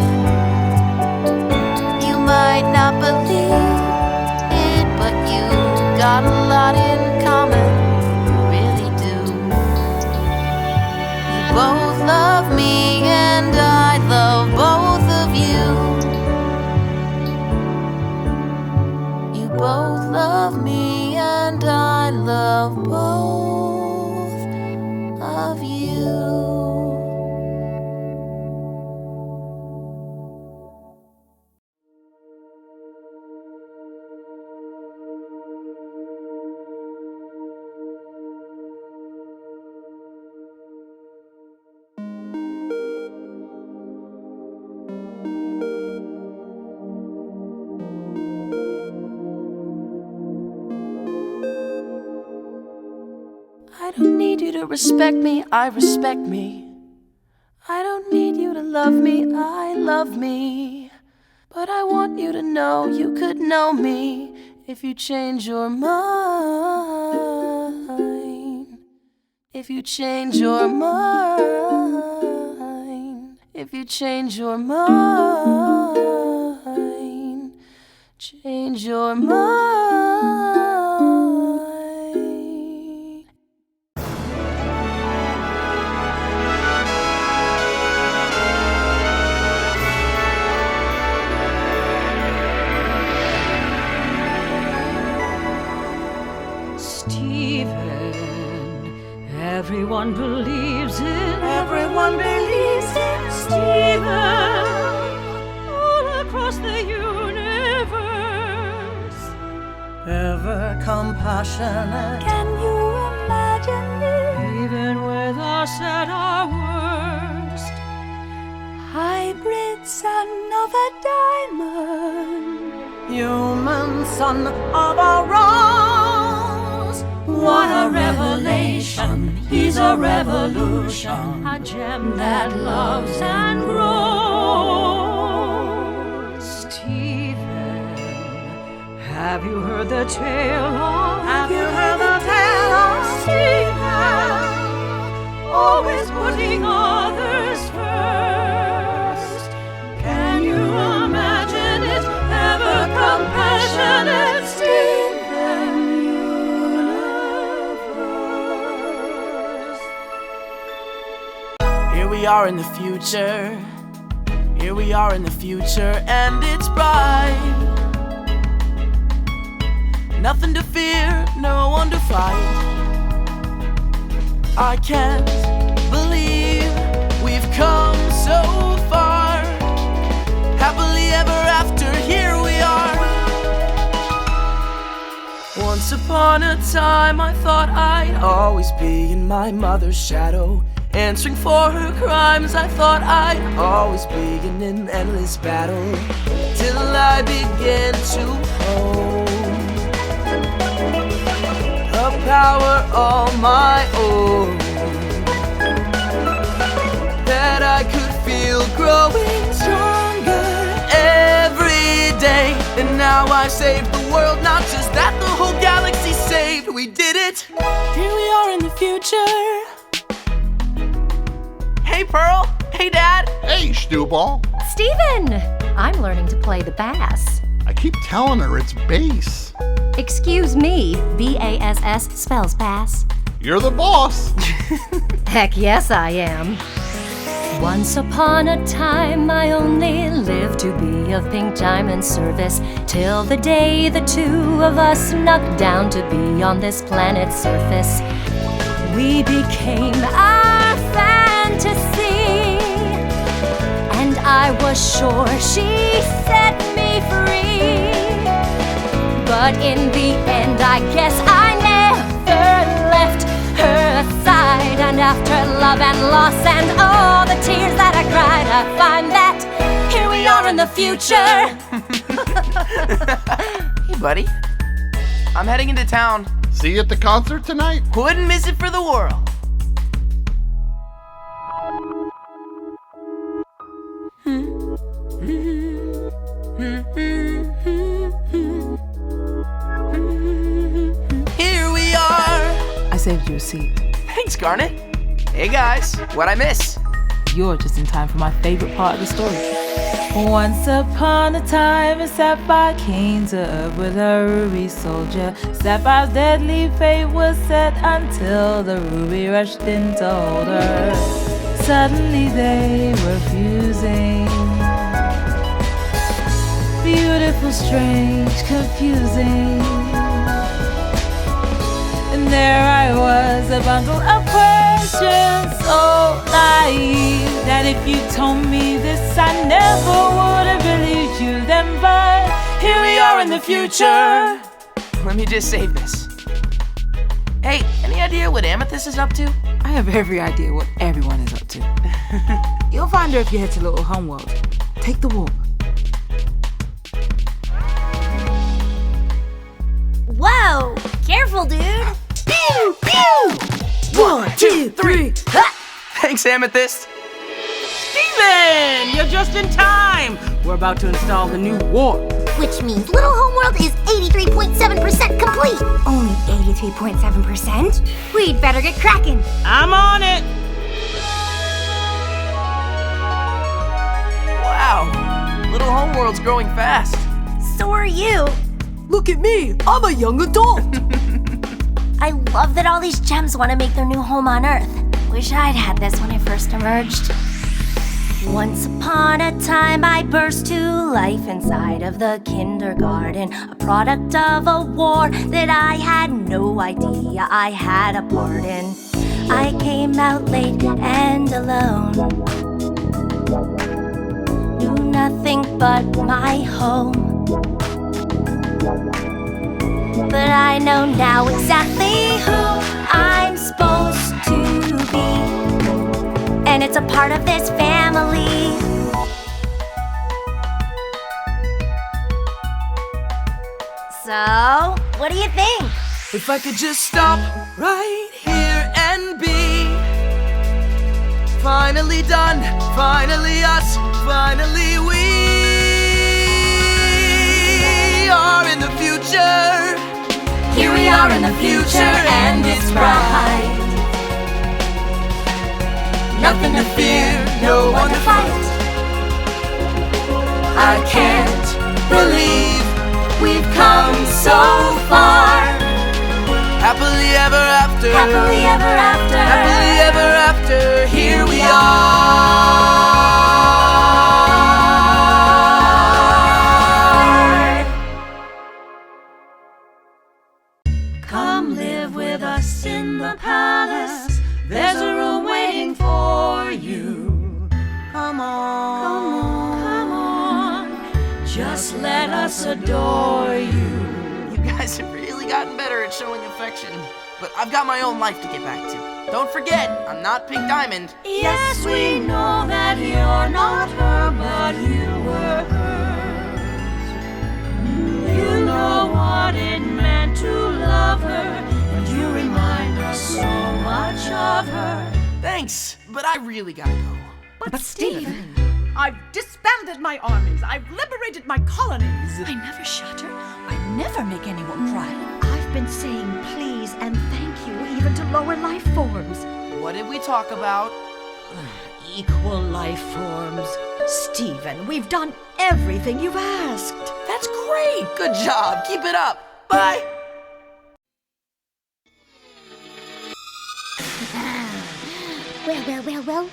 you might not believe it, but you got a lot in common, you really do. You both love me and I love both of you. You both love me and I love both of you. I don't need you to respect me, I respect me. I don't need you to love me, I love me. But I want you to know you could know me if you change your mind. If you change your mind. If you change your mind. Change your mind. Everyone believes in Stephen. All across the universe. Ever compassionate. Can you imagine it? Even with us at our worst. Hybrid son of a diamond. Human son of a rose. What a revelation. He's a revolution, a gem that loves and grows. Stephen, have you heard the tale of? Have you heard the tale of Stephen? Always putting others first. Can you imagine it? Ever compassionate Stephen. Here we are in the future. Here we are in the future, and it's bright. Nothing to fear, no one to fight. I can't believe we've come so far. Happily ever after, here we are. Once upon a time, I thought I'd always be in my mother's shadow. Answering for her crimes, I thought I'd always be in an endless battle. Till I began to own a power all my own, that I could feel growing stronger every day. And now I've saved the world, not just that, the whole galaxy saved. We did it! Here we are in the future. Hey, Pearl. Hey, Dad. Hey, Stewball. Stephen! I'm learning to play the bass. I keep telling her it's bass. Excuse me, B-A-S-S spells bass. You're the boss. Heck yes, I am. Once upon a time, I only lived to be of pink diamond service, till the day the two of us snuck down to be on this planet's surface. We became our fantasy, and I was sure she set me free. But in the end, I guess I never left her side. And after love and loss and all the tears that I cried, I find that here we are in the future. Hey, buddy. I'm heading into town. See you at the concert tonight? Wouldn't miss it for the world. receipt. Thanks, Garnet. Hey guys, what'd I miss? You're just in time for my favorite part of the story. Once upon a time, a sapphire came to Earth with a ruby soldier. Sapphire's deadly fate was set until the ruby rushed in to hold her. Suddenly they were fusing. Beautiful, strange, confusing. And there I was, a bundle of questions, so naive that if you told me this, I never would have believed you then. But here we are in the future. Let me just save this. Hey, any idea what Amethyst is up to? I have every idea what everyone is up to. You'll find her if you head to Little Homeworld. Take the walk. Whoa! Careful, dude! Pew! Pew! 1, 2, 3, ha! Thanks, Amethyst. Steven! You're just in time! We're about to install the new warp. Which means Little Homeworld is 83.7% complete. Only 83.7%? We'd better get cracking. I'm on it! Wow, Little Homeworld's growing fast. So are you. Look at me, I'm a young adult. I love that all these gems want to make their new home on Earth. Wish I'd had this when I first emerged. Once upon a time I burst to life inside of the kindergarten, a product of a war that I had no idea I had a part in. I came out late and alone, knew nothing but my home. But I know now exactly who I'm supposed to be, and it's a part of this family. So, what do you think? If I could just stop right here and be finally done, finally us, finally we are in the future. Here we are in the future and it's bright. Nothing to fear, no one to fight. I can't believe we've come so far. Happily ever after. Happily ever after. Happily ever after. Here we are. Come live with us in the palace. There's a room waiting for you. Come on, come on, come on. Just let us adore you. You guys have really gotten better at showing affection, but I've got my own life to get back to. Don't forget, I'm not Pink Diamond. Yes, we know that you're not her, but you were hers. You know what it meant to love her, and you remind us so much of her. Thanks, but I really gotta go. But Stephen, I've disbanded my armies. I've liberated my colonies. I never shatter. I never make anyone cry. I've been saying please and thank you even to lower life forms. What did we talk about? Equal life forms. Stephen, we've done everything you've asked. That's great. Good job. Keep it up. Bye. Well.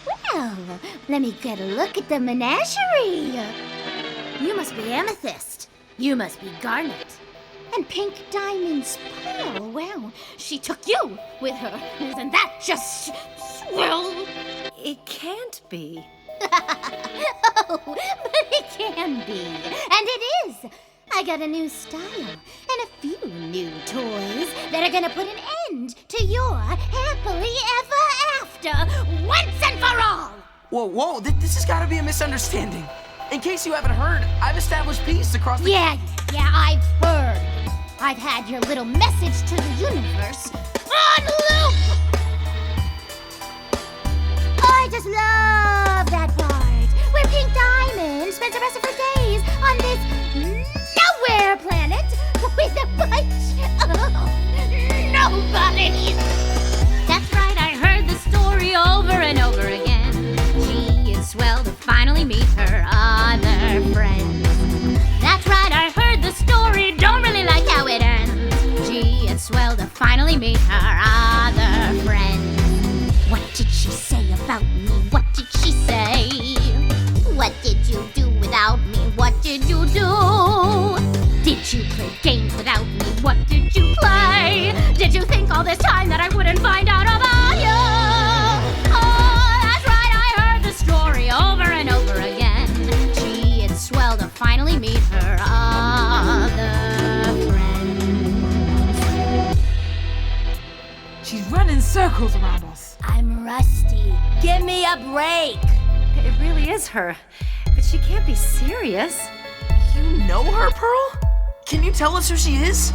Let me get a look at the menagerie. You must be Amethyst. You must be Garnet. And Pink Diamond's Pearl. Well, she took you with her. Isn't that just swell? It can't be. Oh, but it can be. And it is. I got a new style and a few new toys that are gonna put an end to your happily ever after once and for all. Whoa, this has gotta be a misunderstanding. In case you haven't heard, I've established peace across the... Yeah, I've heard. I've had your little message to the universe on loop. I just love that part where Pink Diamond spends the rest of her days on this nowhere planet with a bunch of nobodies. finally meet her other friend. What did she say about me? What did she say? What did you do without me? What did you do? Did you play games without me? What did you play? Did you think all this time that I wouldn't find out about you? Oh, that's right, I heard the story over and over again. Gee, it's swell to finally meet her other friends. She's running circles around us. I'm rusty. Give me a break. It really is her, but she can't be serious. You know her, Pearl? Can you tell us who she is?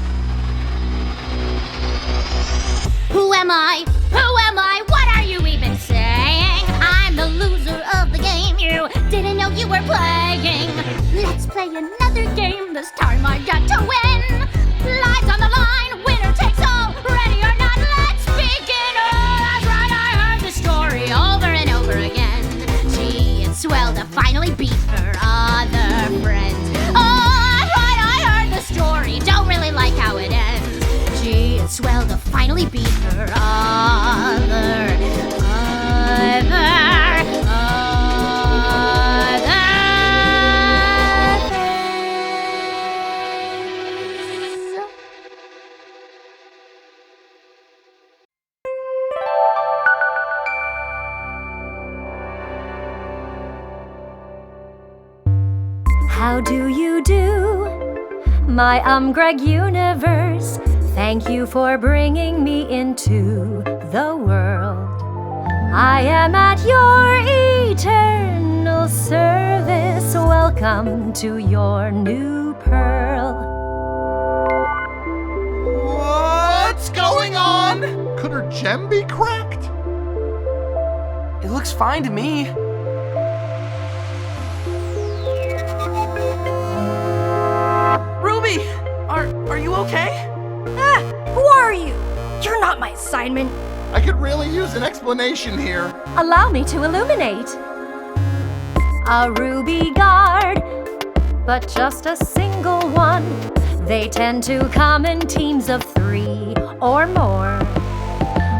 Who am I? Who am I? What are you even saying? I'm the loser of the game. You didn't know you were playing. Let's play another game. This time I get to win. Lives on the line. Winner takes all. Ready or not, let's begin. Oh, that's right. I heard the story over and over again. Gee, it's swell to finally beat her other friends. Oh, that's right. I heard the story. Don't really like how it ends. Gee, it's swell to finally beat her other How do you do, my Greg universe? Thank you for bringing me into the world. I am at your eternal service. Welcome to your new pearl. What's going on? Could her gem be cracked? It looks fine to me. Ruby, are you okay? Who are you? You're not my assignment. I could really use an explanation here. Allow me to illuminate. A ruby guard, but just a single one. They tend to come in teams of 3 or more.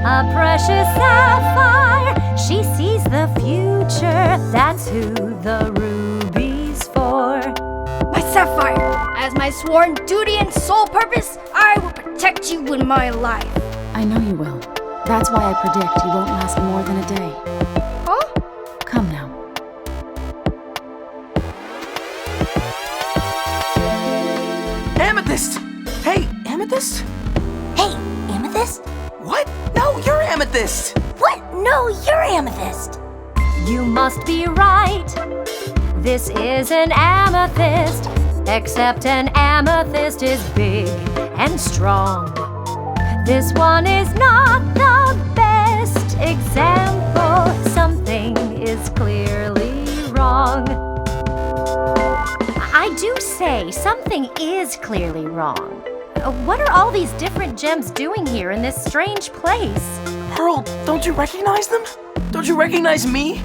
A precious sapphire, she sees the future. That's who the ruby's for. My sapphire, as my sworn duty and sole purpose, I will protect you in my life. I know you will. That's why I predict you won't last more than a day. Huh? Come now. Amethyst! Hey, Amethyst? Hey, Amethyst? What? No, you're Amethyst! What? No, you're Amethyst. You must be right. This is an amethyst, except an amethyst is big and strong. This one is not the best example. Something is clearly wrong. I do say something is clearly wrong. What are all these different gems doing here in this strange place? Pearl, don't you recognize them? Don't you recognize me?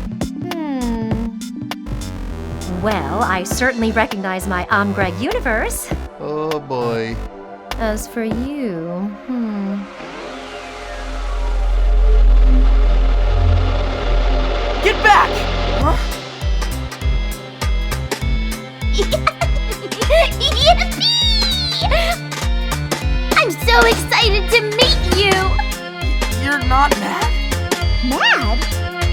Well, I certainly recognize my Greg universe. Oh boy. As for you, Get back! Huh? Yippee! I'm so excited to meet you! You're not mad? Mad?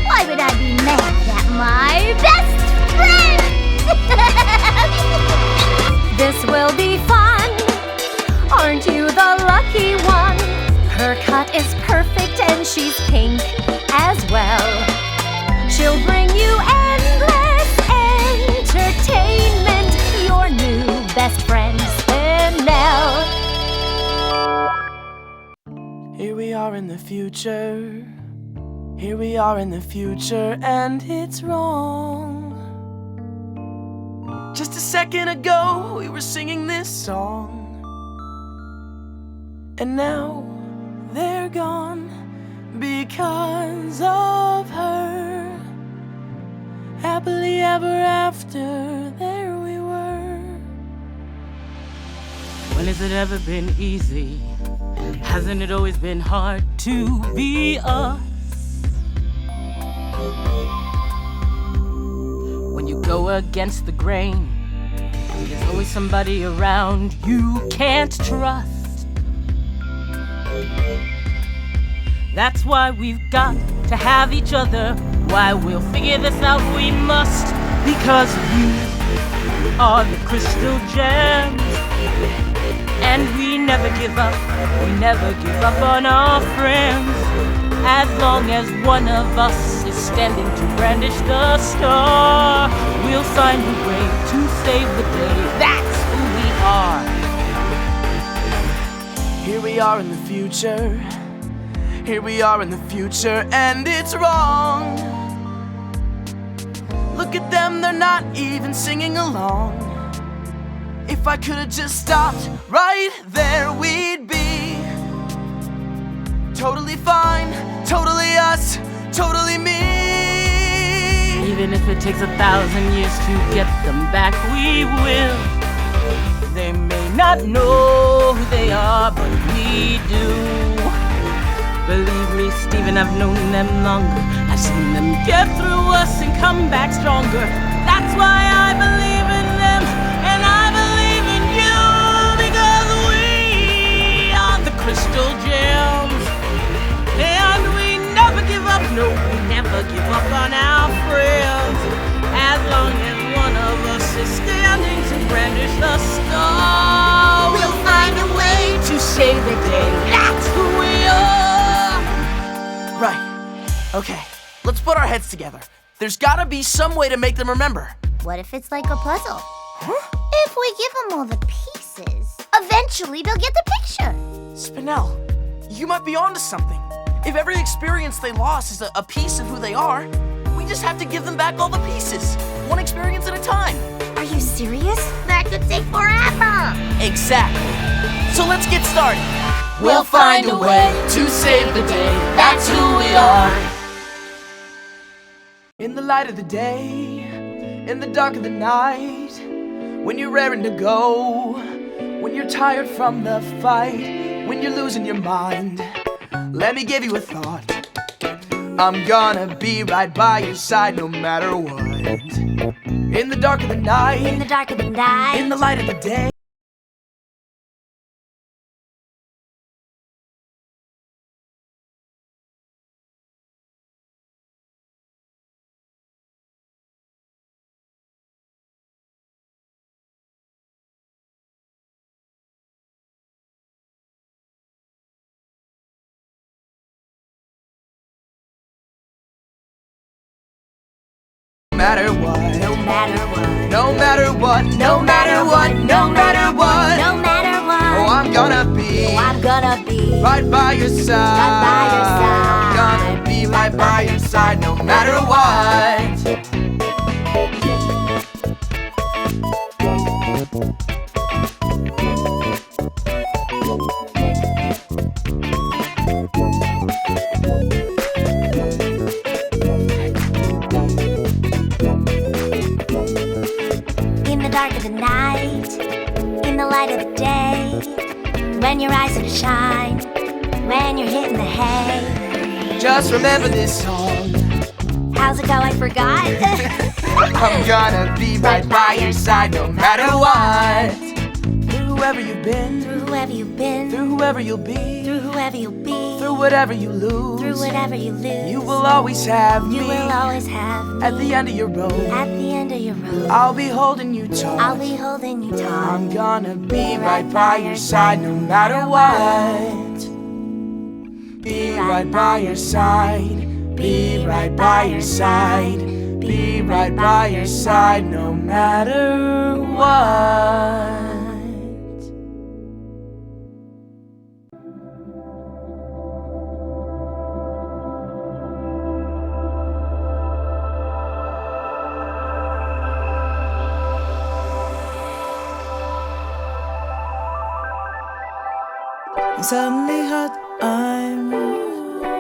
Why would I be mad at my best friend? this will be fun. Aren't you the lucky one? Her cut is perfect and she's pink as well. She'll bring you endless entertainment. Your new best friend, Spinel. Here we are in the future. Here we are in the future, and it's wrong. Just a second ago, we were singing this song. And now they're gone because of her. Happily ever after, there we were. When has it ever been easy? Hasn't it always been hard to be us? When you go against the grain, there's always somebody around you can't trust. That's why we've got to have each other. Why we'll figure this out, we must. Because you are the crystal gems, and we never give up. We never give up on our friends. As long as one of us is standing to brandish the star, we'll find a way to save the day. That's who we are. Here we are in the future. Here we are in the future, and it's wrong. Look at them, they're not even singing along. If I could've just stopped right there, we'd be totally fine, totally us, totally me. Even if it takes 1,000 years to get them back, we will. They may not know who they are, but we do. Believe me, Stephen, I've known them longer. I've seen them get through us and come back stronger. That's why I believe in them, and I believe in you, because we are the crystal gems, and we never give up. No, we never give up on our friends. As long as one of us is standing to brandish the star, we'll find a way to save the day. That's who we are. Right. Okay, let's put our heads together. There's gotta be some way to make them remember. What if it's like a puzzle? If we give them all the pieces, eventually they'll get the picture. Spinell, you might be onto something. If every experience they lost is a piece of who they are, we just have to give them back all the pieces, one experience at a time. Are you serious? That could take forever. Exactly. So let's get started. We'll find a way to save the day. That's who we are. In the light of the day, in the dark of the night, when you're raring to go, when you're tired from the fight, when you're losing your mind, let me give you a thought. I'm gonna be right by your side no matter what. In the dark of the night, in the dark of the night, in the light of the day. No matter what, no matter what, no matter what, no matter what, no matter what, no matter what. Oh, I'm gonna be right by your side. Right by your side. I'm gonna be right by your side no matter what. In the dark of the night, in the light of the day, when your eyes are to shine, when you're hitting the hay. Just remember this song. How's it go? I forgot. I'm gonna be right by your side no matter what. Through whoever you've been, Through whoever you've been, through whoever you'll be, through whoever you'll be, through whatever you lose, through whatever you lose. you will always have me. You will always have me. At the end of your road, At the end of your road, I'll be holding you taut. I'll be holding you taut. I'm gonna be right by your side no matter what. Be right by your side. Be right by your side. Be right by your side no matter what. Suddenly hot, I'm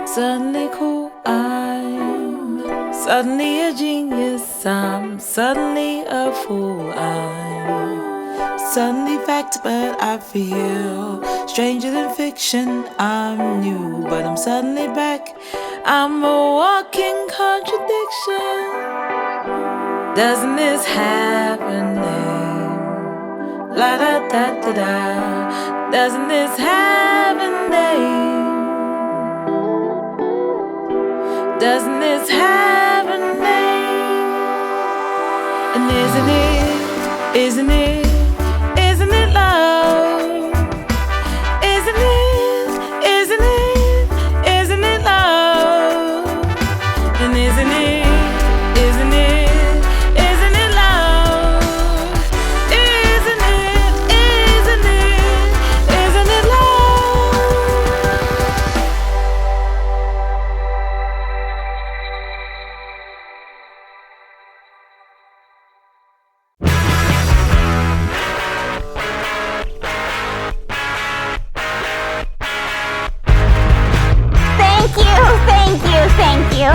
suddenly cool, I'm suddenly a genius, I'm suddenly a fool, I'm suddenly fact, but I feel stranger than fiction. I'm new, but I'm suddenly back. I'm a walking contradiction. Doesn't this have a name? La da da da da. Doesn't this have a name? Doesn't this have a name? And isn't it love? Isn't it love? And isn't it love? Isn't it love? Thank you.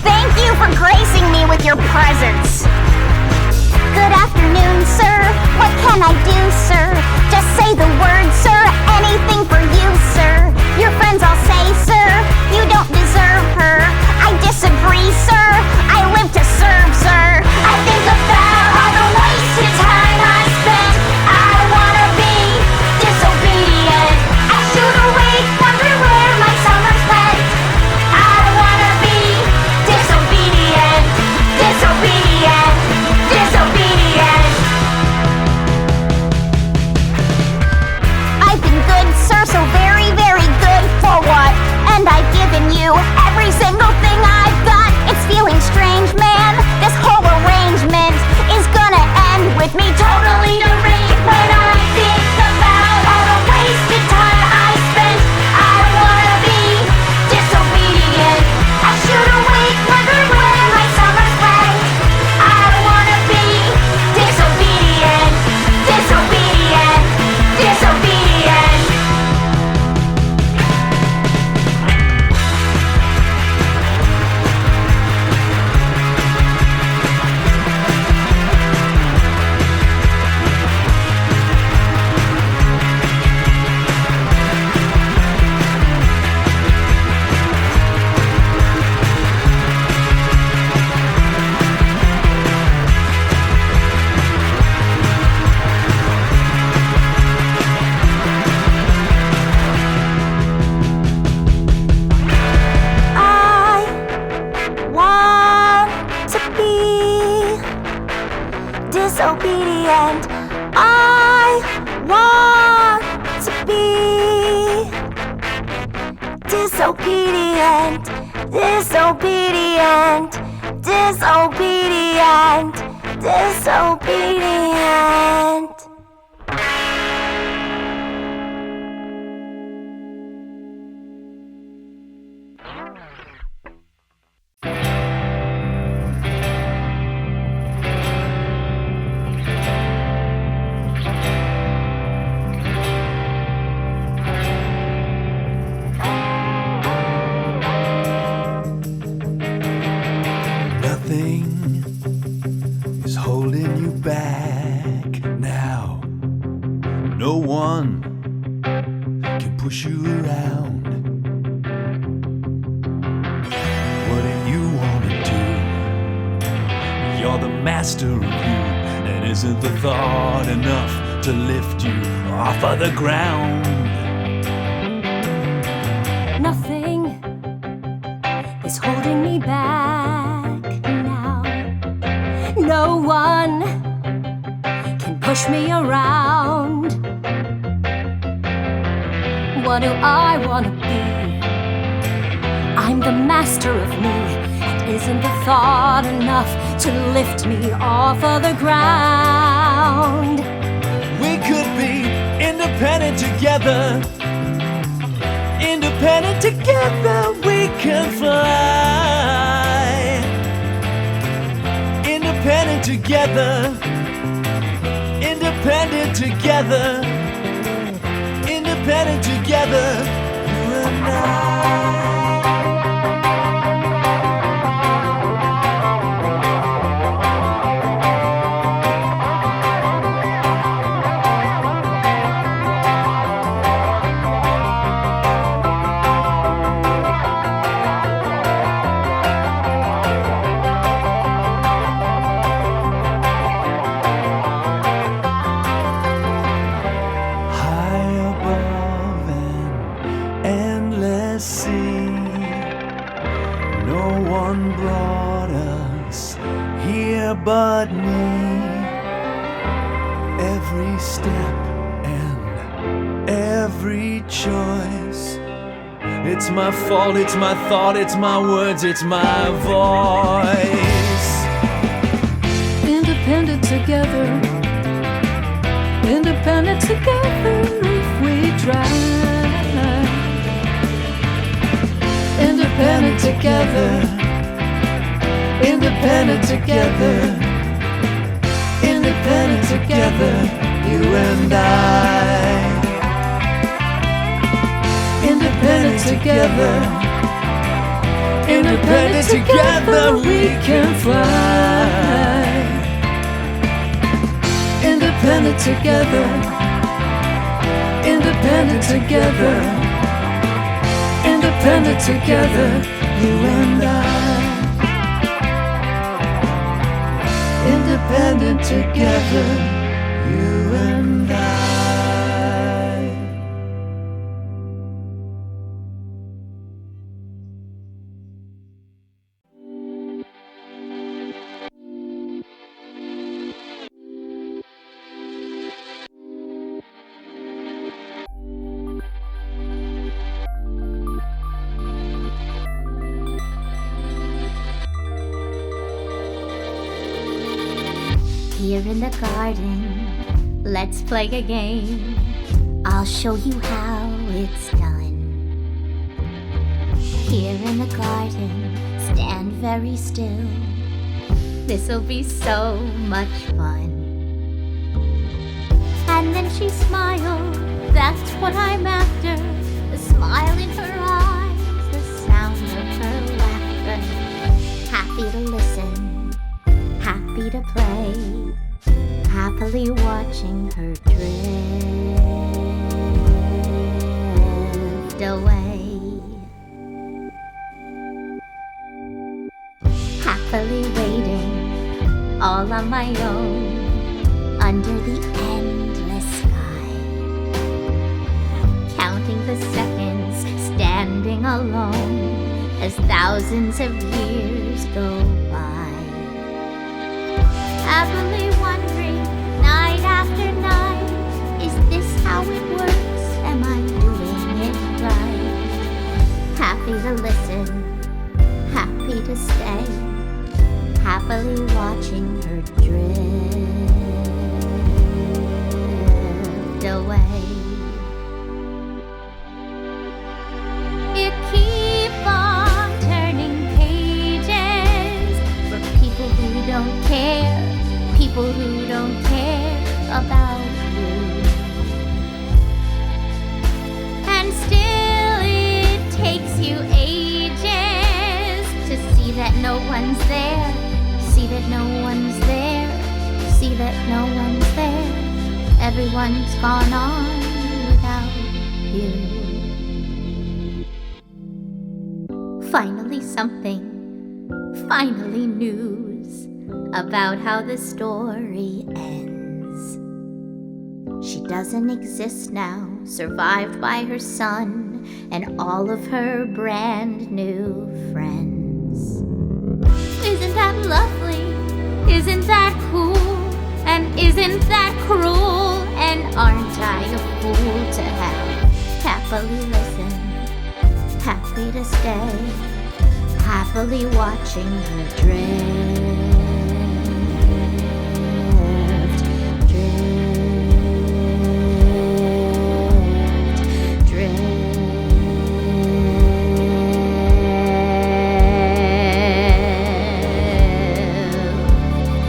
Thank you for gracing me with your presence. Good afternoon, sir. What can I do, sir? Just say the word, sir. Anything for you, sir. Your friends all say, sir, you don't deserve her. I disagree, sir. I live to serve, sir. I think about all the wasted time I spent. I wanna be disobedient. I shoot awake, wondering where my summers went. I wanna be disobedient. Disobedient. Disobedient. I've been good, sir, so very, very good. For what? And I've given you every single thing I've got. It's feeling strange, man. This whole arrangement is gonna end with me totally deranged. When I think about all the wasted time I spent, I wanna be disobedient. I shoot awake, wondering where my summers went. I wanna be disobedient. Disobedient. Disobedient. I want to be disobedient. I want to be disobedient. Disobedient. Disobedient. Disobedient. Nothing is holding you back now. No one can push you around. What do you want to do? You're the master of you. And isn't the thought enough to lift you off of the ground? Nothing is holding me back now. No one can push me around. What do I want to be? I'm the master of me. And isn't the thought enough to lift me off of the ground? We could be independent together. Independent together we can fly. Independent together. Independent together. Independent together. You and I. nowhere but me. Every step and every choice. It's my fault, it's my thought, it's my words, it's my voice. Independent together, independent together if we try. Independent together, independent together, independent together, you and I. Independent together, independent together, we can fly. Independent together, independent together, independent together, you and I. Independent together, you and I. Here in the garden, let's play a game. I'll show you how it's done. Here in the garden, stand very still. This'll be so much fun. And then she smiled, that's what I'm after. The smile in her eyes, the sound of her laughter. Happy to listen, happy to play, happily watching her drift away. Happily waiting, all on my own, under the endless sky. Counting the seconds, standing alone, as thousands of years go by. Happily wondering, night after night, is this how it works? Am I doing it right? Happy to listen, happy to stay, happily watching her drift away. You keep on turning pages for people who don't care, people who don't care about you. And still it takes you ages to see that no one's there, see that no one's there, see that no one's there. Everyone's gone on without you. Finally something, finally news about how the story ends. She doesn't exist now, survived by her son and all of her brand new friends. Isn't that lovely? Isn't that cool? And isn't that cruel? And aren't I a fool to have happily listened, happy to stay, happily watching her drift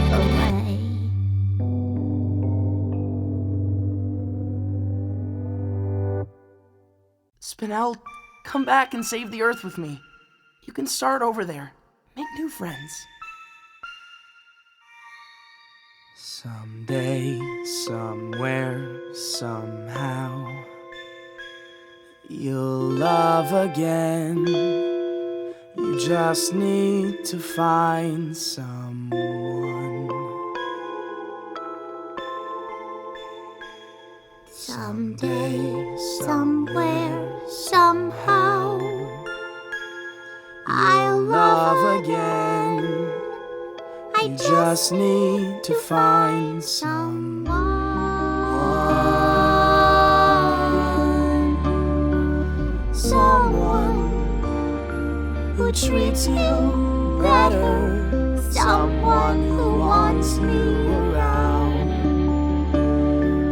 away. Spinel, come back and save the Earth with me. You can start over there. Make new friends. Someday, somewhere, somehow, you'll love again. You just need to find someone. Someday, somewhere, somehow, I'll love again. I just just need to find someone who treats you better, someone who wants me around.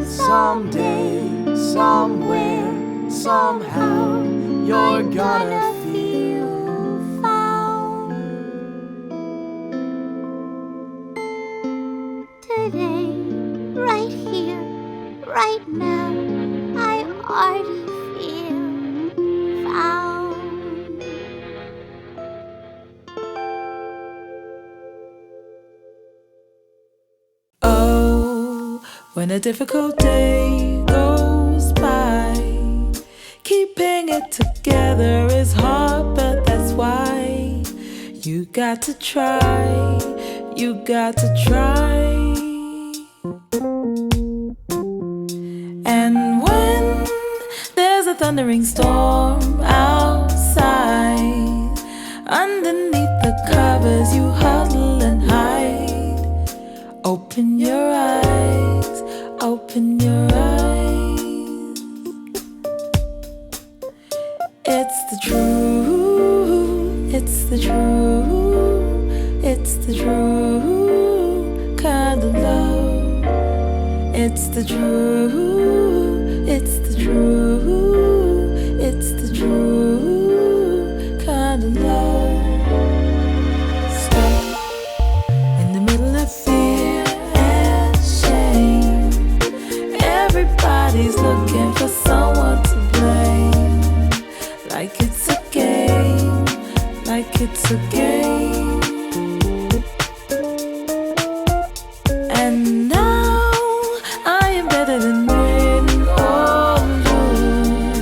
Someday, somewhere, somehow, you're gonna feel found. Today, right here, right now, I already feel found. Oh, when a difficult day goes by, keeping it together is hard, but that's why you got to try, you got to try. And when there's a thundering storm outside, underneath the covers you huddle and hide. Open your eyes, open your eyes. It's the truth, it's the truth, it's the true kind of love. It's the truth, it's the truth, it's the true kind of love. Stuck in the middle of fear and shame, everybody's looking for someone to blame. Like it's a game, like it's a game. And now I am better than win or lose.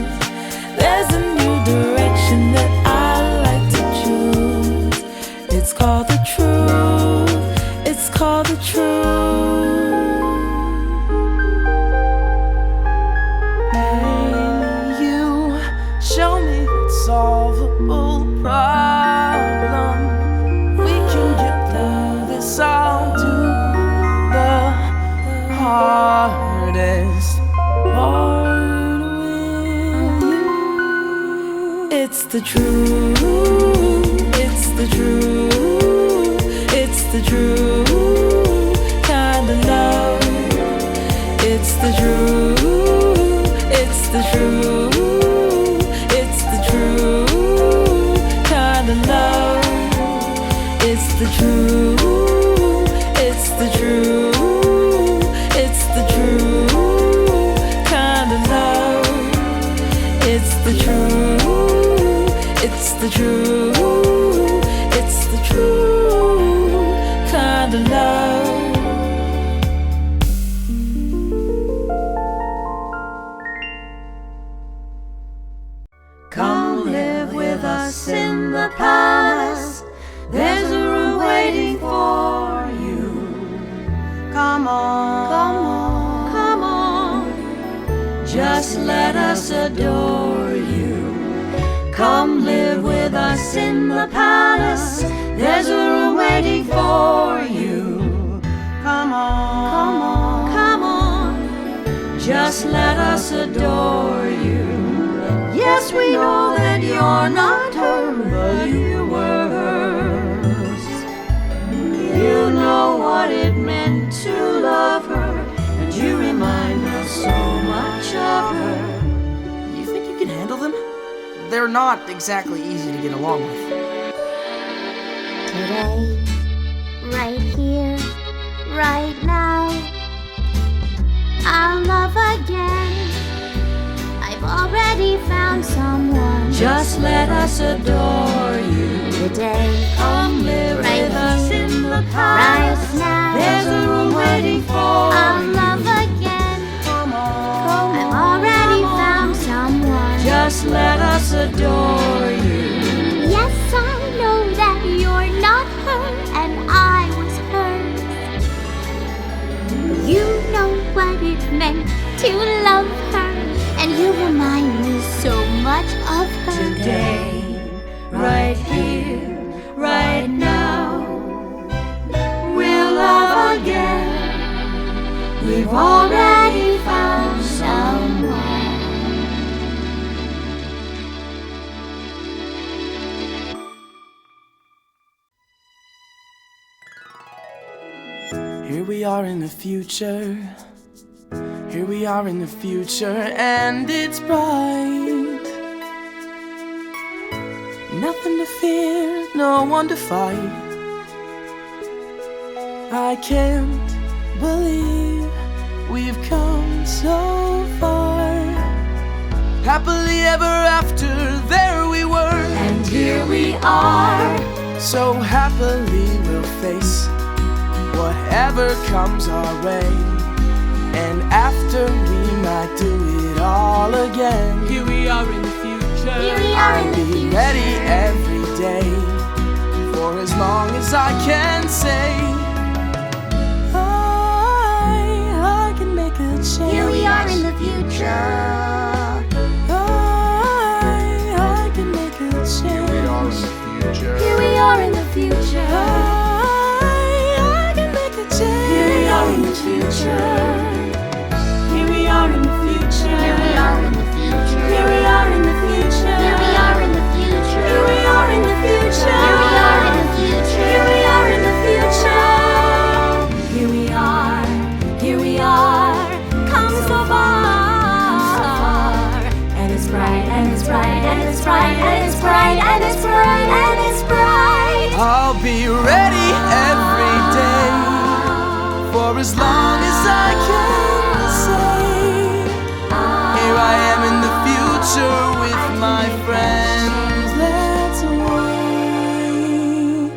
There's a new direction that I like to choose. It's called the truth, it's called the truth. You show me that solvable problem. We can get through this. I'll do the hardest part with you. It's the truth, it's the truth, it's the true kind of love. It's the truth, it's the truth, it's the true kind of love. It's the truth, it's the truth, it's the true kind of love. It's the truth, it's the truth, it's the true kind of love. Come live with us in the palace. There's a room waiting for you. Come on, come on, come on. Just let us adore you. Come live with us in the palace. There's a room waiting for you. Come on, come on, come on. Just let us adore you. Yes, we know that you're not her, but you were hers. You know what it meant to love her, and you remind us so much of her. You think you can handle them? They're not exactly easy to get along with. Today, right here, right now, I'll love again. I've already found someone. Just let us adore you. Today, come live right with us in the right palace. now, There's a room waiting for I'll you. love again. Come on, I've already found someone. just let us adore you. Yes, I know that you're not her and I was hers. You know what it meant to love her, and you remind me so much of her. Today, right here, right now, we'll Here we are in the future. Here we are in the future, and it's bright. Nothing to fear, no one to fight. I can't believe we've come so far. Happily ever after, there we were, and here we are. So happily we'll face whatever comes our way. And after we might do it all again. Here we are in the future. Here we are in the I'll be future. ready every day for as long as I can say I can make a change. Here we are in the future. I can make a change. Here we are in the future. Here we are in the future. I can make a change. Here we are in the future. Here we are in the future. Here we are in the future. Here we are in the future. Here we are in the future. Here we are in the future. Here we are in the future. Here we are in the future. Here we are. Here we are. Come so far. And it's bright, and it's bright, and it's bright, and it's bright, and it's bright, and it's bright. I'll be ready every day for as long as I can say here I am in the future with my friends. That's why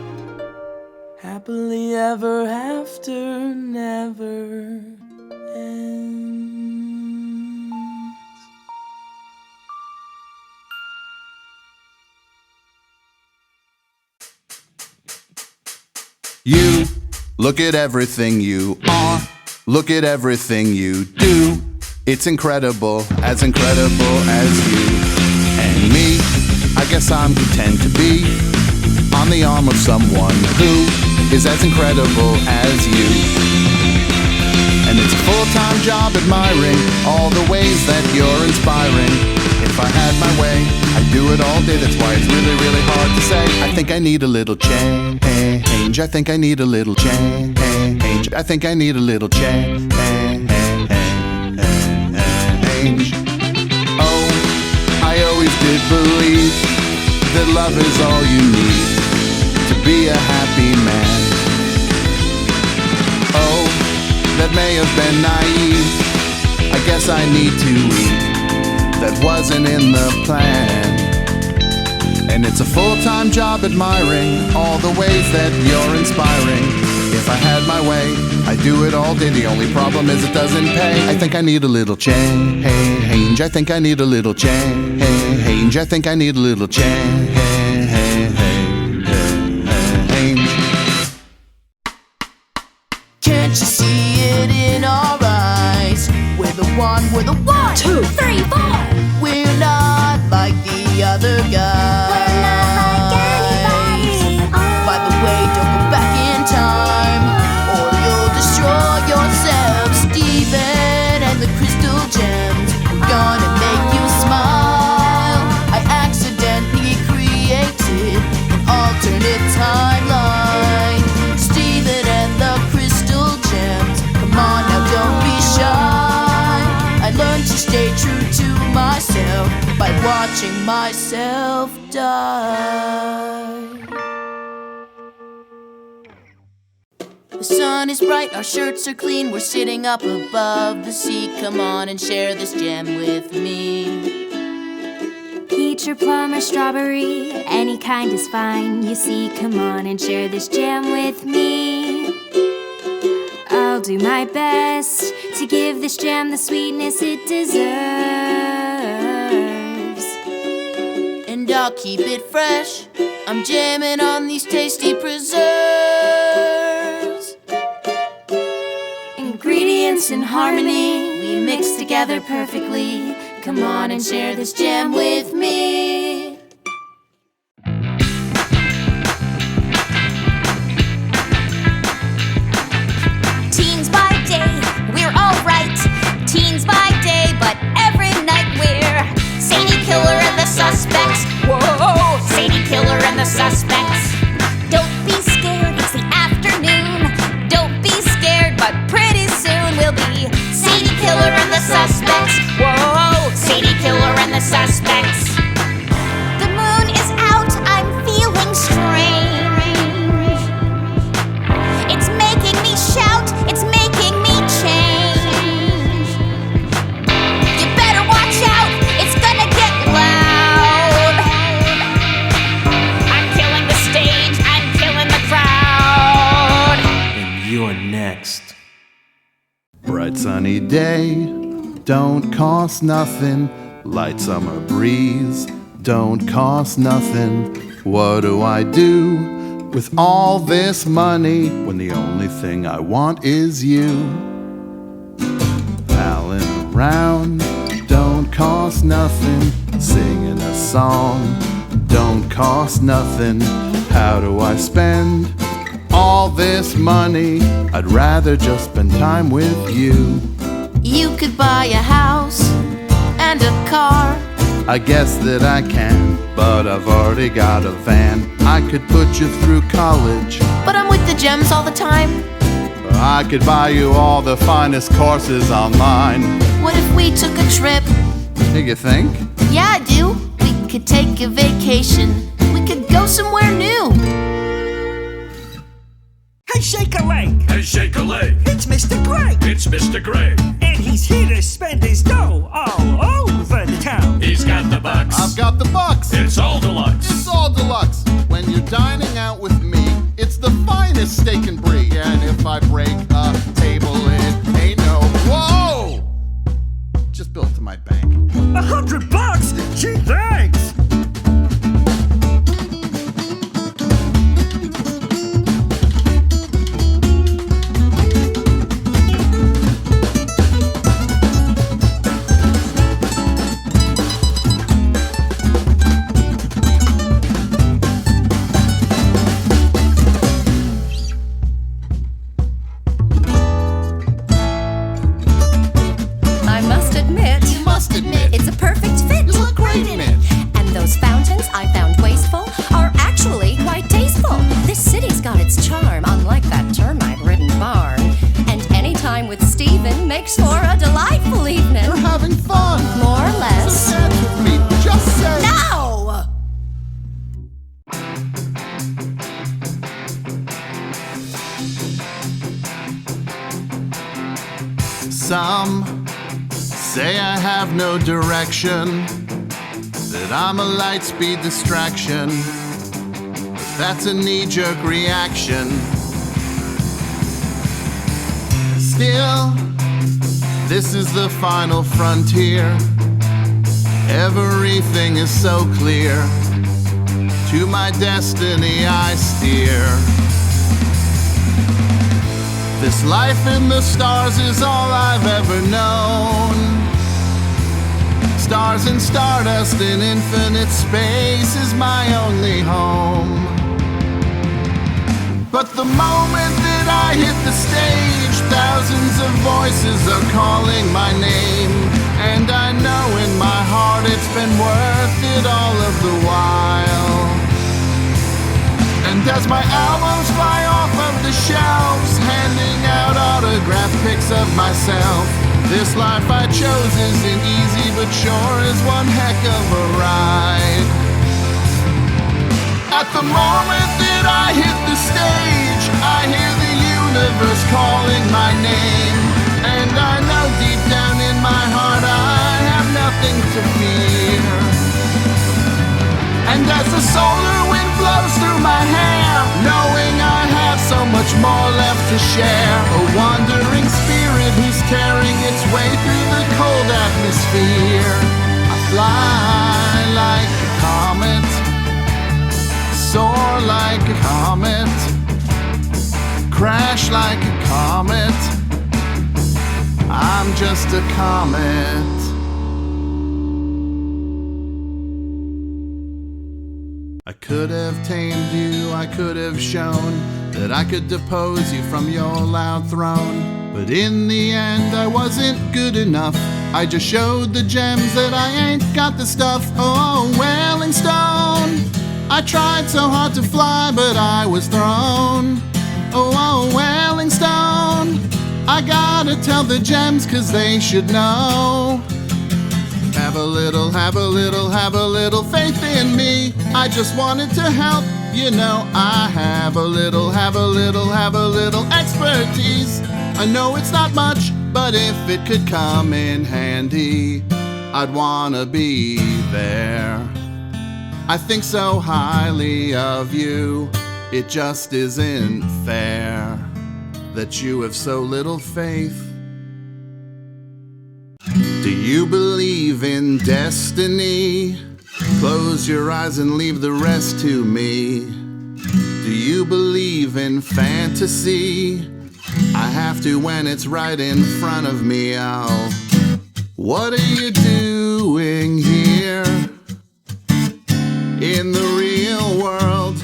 happily ever after never ends. You look at everything you are. Look at everything you do. It's incredible as you. And me, I guess I'm content to be on the arm of someone who is as incredible as you. And it's a full-time job admiring all the ways that you're inspiring. If I had my way, I'd do it all day. That's why it's really, really hard to say. I think I need a little change. I think I need a little change. I think I need a little change. Oh, I always did believe that love is all you need to be a happy man. Oh, that may have been naive. I guess I need to eat. That wasn't in the plan. And it's a full-time job admiring all the ways that you're inspiring. If I had my way, I'd do it all day. The only problem is it doesn't pay. I think I need a little change. I think I need a little change. I think I need a little change. Can't you see it in our eyes? We're the one, 2, 3, 4. we're not like the other guys. We're not like anybody. By the way, don't go back in time, or you'll destroy yourself. Stephen and the crystal gems, I'm gonna make you smile. I accidentally created an alternate timeline. Stephen and the crystal gems, come on now, don't be shy. I learned to stay true to myself by watching myself die. The sun is bright, our shirts are clean, we're sitting up above the sea. Come on and share this gem with me. Peach or plum or strawberry, any kind is fine. You see, come on and share this jam with me. I'll do my best to give this jam the sweetness it deserves. And I'll keep it fresh, I'm jamming on these tasty preserves. Ingredients in harmony, we mix together perfectly. Come on and share this jam with me. Teens by day, we're alright. Teens by day, but every night we're Sadie Killer and the Suspects. Whoa, Sadie Killer and the Suspects. Don't be scared, it's the afternoon. Don't be scared, suspects. The moon is out, I'm feeling strange. It's making me shout, it's making me change. You better watch out, it's gonna get loud. I'm killing the stage, I'm killing the crowd. And you're next. Bright sunny day, don't cost nothing. Light summer breeze, don't cost nothing. What do I do with all this money when the only thing I want is you? Palling around, don't cost nothing. Singing a song, don't cost nothing. How do I spend all this money? I'd rather just spend time with you. You could buy a house and a car. I guess that I can, but I've already got a van. I could put you through college, But I'm with the gems all the time. I could buy you all the finest courses online. What if we took a trip? Do you think? Yeah, I do. We could take a vacation. We could go somewhere new. Hey, shake a leg! Hey, shake a leg! It's Mr. Greg! It's Mr. Greg! And he's here to spend his dough all over the town. He's got the bucks! I've got the bucks! It's all deluxe! It's all deluxe! When you're dining out with me, it's the finest steak and brie. And if I break a table, it ain't no... Whoa! Just built to my bank. $100? Gee, thanks! It's a perfect fit. You look great in it. And those fountains I found wasteful are actually quite tasteful. This city's got its charm, unlike that termite-ridden barn. And any time with Stephen makes for a delightful evening. You're having fun. More or less. So dance with me. Just say... No! Some say I have no direction, that I'm a light speed distraction, but that's a knee-jerk reaction. Still, this is the final frontier. Everything is so clear. To my destiny I steer. This life in the stars is all I've ever known. Stars and stardust in infinite space is my only home. But the moment that I hit the stage, thousands of voices are calling my name. And I know in my heart it's been worth it all of the while. And as my albums fly off of the shelves, handing out autograph pics of myself, this life I chose isn't easy, but sure is one heck of a ride. At the moment that I hit the stage, I hear the universe calling my name. And I know deep down in my heart I have nothing to fear. And as the solar wind blows through my hair, knowing I have so much more left to share, a wandering spirit who's carrying its way through the cold atmosphere. I fly like a comet, soar like a comet, crash like a comet. I'm just a comet. I could have tamed you, I could have shown that I could depose you from your loud throne. But in the end I wasn't good enough. I just showed the gems that I ain't got the stuff. Oh, Welling Stone, I tried so hard to fly, but I was thrown. Oh, Welling Stone, I gotta tell the gems 'cause they should know. At have a little faith in me. I just wanted to help, you know. I have a little expertise. I know it's not much, but if it could come in handy, I'd wanna be there. I think so highly of you, it just isn't fair that you have so little faith. Do you believe in destiny? Close your eyes and leave the rest to me. Do you believe in fantasy? I have to when it's right in front of me. Oh, what are you doing here? In the real world,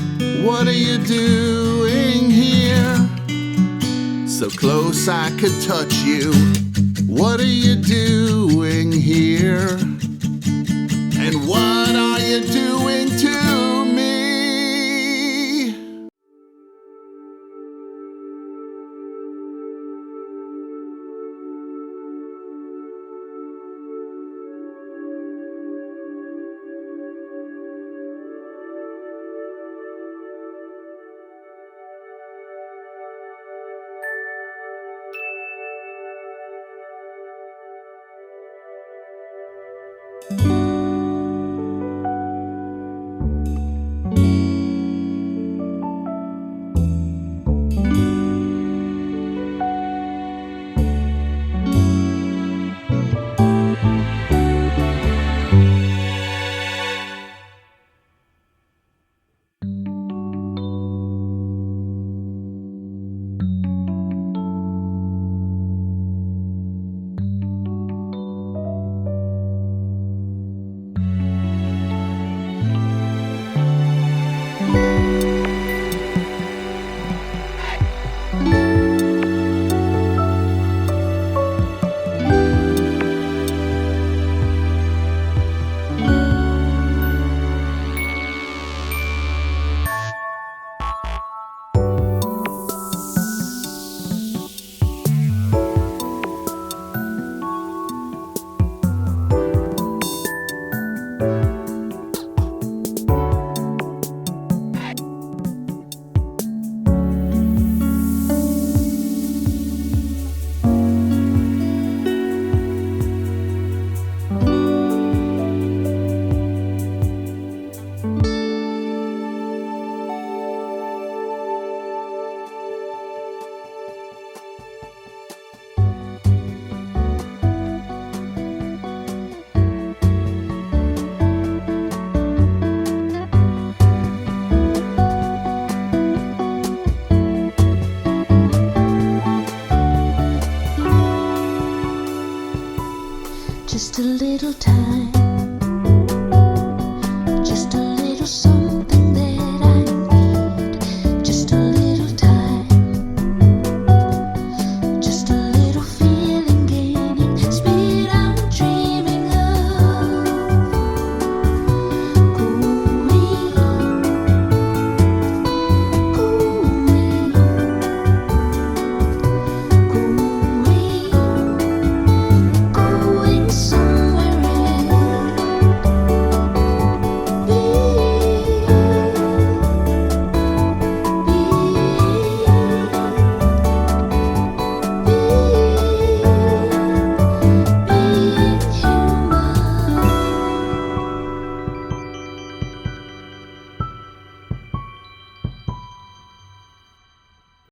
what are you doing here? So close I could touch you. What are you doing here? And what are you doing to